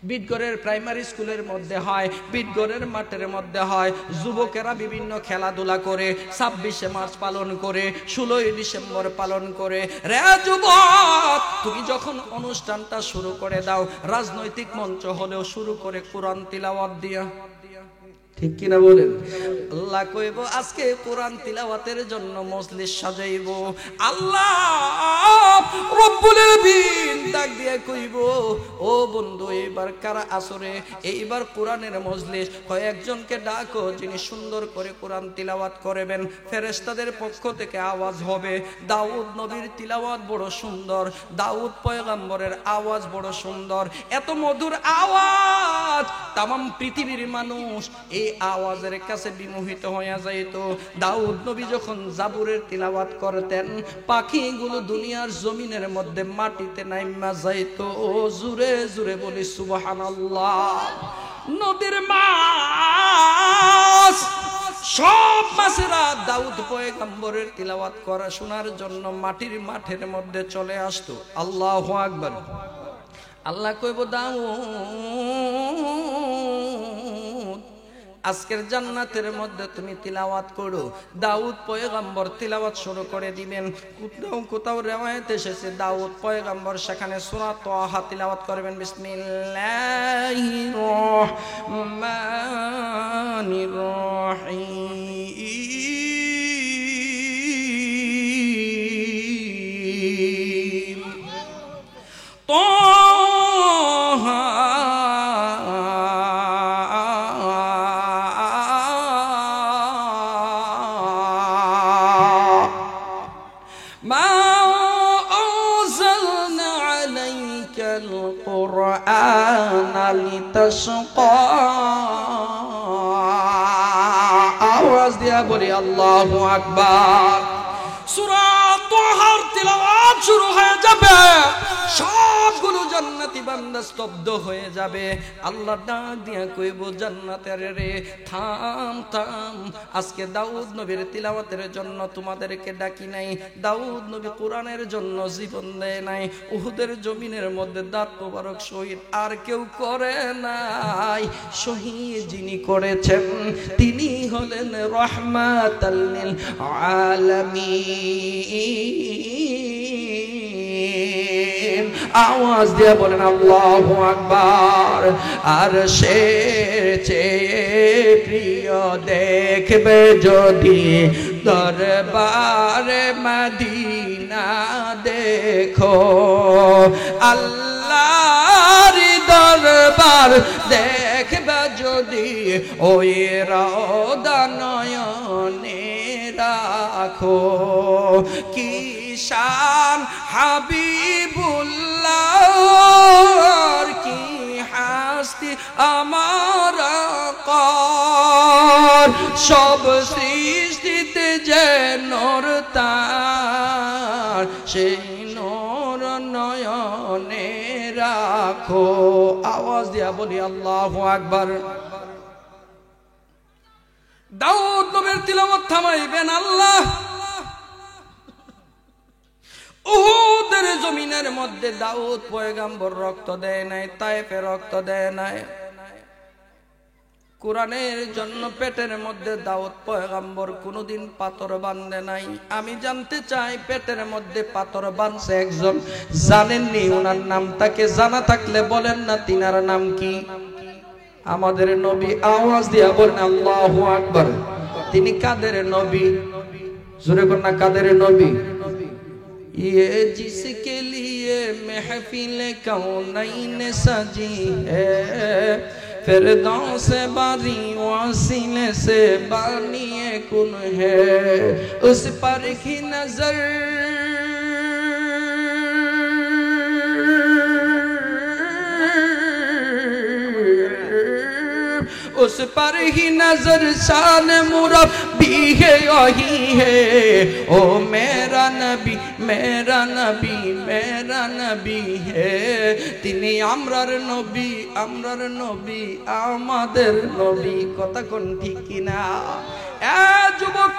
বিটগড়ের প্রাইমারি স্কুলের মধ্যে হয়, বিটগড়ের মাঠের মধ্যে হয়। যুবকেরা বিভিন্ন খেলাধুলা করে, 26শে মার্চ পালন করে, 16ই ডিসেম্বর পালন করে। রে যুবক, তুমি যখন অনুষ্ঠানটা শুরু করে দাও, রাজনৈতিক মঞ্চ হলেও শুরু করে কোরআন তিলাওয়াত দিয়া, ঠিক কিনা বলেন? আল্লাহ কইব আজকে কোরআন তিলাওয়াতের জন্য মজলিস সাজাইব। আল্লাহ রব্বুল আলামিন ডাক দিয়ে কইব, ও বন্ধু এইবার কারা আসরে, এইবার কোরআনের মজলিস কয়েকজনকে ডাকো যিনি সুন্দর করে কোরআন তিলাওয়াত করবেন। ফেরেশতাদের পক্ষ থেকে আওয়াজ হবে, দাউদ নবীর তিলাওয়াত বড় সুন্দর, দাউদ পয়গম্বরের আওয়াজ বড় সুন্দর। এত মধুর আওয়াজ তামাম পৃথিবীর মানুষ এই আওয়াজের কাছে বিমোহিত হয়ে যাইত। দাউদ নবী যখন জাবুরের তিলাওয়াত করতেন, পাখিগুলো দুনিয়ার জমিনের মধ্যে মাটিতে নাইমা যাইত। ও জুরে জুরে বলি সুবহানাল্লাহ। নদীর মাছ, সব মাছেরা দাউদ পয়গম্বরের তিলাওয়াত করা শোনার জন্য মাটির মাঠের মধ্যে চলে আসতো। আল্লাহু আকবার। আল্লাহ কইব দাউদ আজকের জান্নাতের মধ্যে তুমি তিলাওয়াত করো। দাউদ পয়গম্বর তিলাওয়াত শুরু করে দিবেন। কোথাও কোথাও রিওয়ায়াতে এসেছে দাউদ পয়গম্বর সেখানে সূরা তাহা তিলাওয়াত করবেন। বিসমিল্লাহির রহমানির রহিম। আওয়াজ দিয়া বলি আল্লাহু আকবার। সূরা তাহার তিলাওয়াত শুরু হয়ে যাবে, সবগুলো জান্নাতি বান্দা স্তব্ধ হয়ে যাবে। আল্লাহ ডাক দিয়া কইব জান্নাতের রে থাম থাম, আজকে দাউদ নবীর তিলাওয়াতের জন্য তোমাদেরকে ডাকি নাই। দাউদ নবী কোরআনের জন্য জীবন দেয় নাই। উহুদের জমিনের মধ্যে দাঁত মোবারক শহীদ আর কেউ করে নাই। শহীদ যিনি করেছেন তিনি হলেন রাহমাতাল লিল আলামিন। আওয়াজ দিয়ে বলেন আল্লাহু আকবার। আর সে চেয়ে প্রিয় দেখবে যদি দরবারে মদিনা দেখো, আল্লাহর দরবার দেখবে যদি ওই রওদা নয়নে রাখো। কি শান হাবিবুল্লাহর, কি হাস্তি আমার আকার, সব সৃষ্টিতে যে নূর তার, সেই নূর নয়নে রাখো। আওয়াজ দিয়া বলি আল্লাহু আকবার। দাউদ নবীর তিলাওয়াত থামাইবেন আল্লাহ। উহুদের জমিনের মধ্যে দাউদ পয়গম্বর রক্ত দেয় নাই, তায়েফে রক্ত দেয় নাই। কোরআনের জন্য পেটের মধ্যে দাউদ পয়গম্বর কোনোদিন পাথর বাঁধে নাই। আমি জানতে চাই পেটের মধ্যে পাথর বাঁধছে একজন, জানেননি ওনার নামটাকে? জানা থাকলে বলেন না তিনার নাম কি? আমাদের নবী। আওয়াজ দিয়া বলেন আল্লাহু আকবার। তিনি কাদের নবী? জোরে কোন না, কাদের নবী? ये जिसके लिए महफिल कौनैन सजी है, फिरदौस बारी वासिले से बानिए कुन है, उस पर की नजर उस पर ही नजर शान मुरब्बी है यही है ओ मेरा नबी मेरा नबी मेरा नबी है तिनी আমরার নবী আমরার নবী আমাদের নবী কথা কোন ঠিক কিনা এ যুবক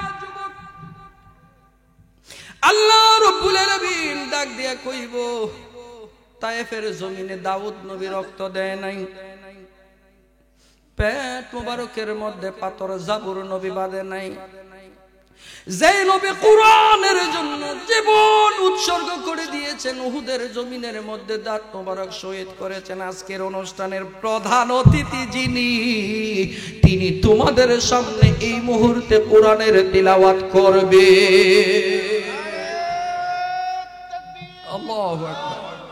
আল্লাহ রাব্বুল আলামিন ডাক দিয়া কইব তায়েফের জমিনে দাউদ নবী রক্ত দেয় নাই পেট মোবারকের মধ্যে পাথর জাবুর নবী বাঁধে নাই যে নবী কোরআনের জন্য জীবন উৎসর্গ করে দিয়েছেন উহুদের জমিনের মধ্যে দাঁত মোবারক শহীদ করেছেন আজকের অনুষ্ঠানের প্রধান অতিথি যিনি তিনি তোমাদের সামনে এই মুহূর্তে কোরআনের তিলাওয়াত করবে আল্লাহু আকবার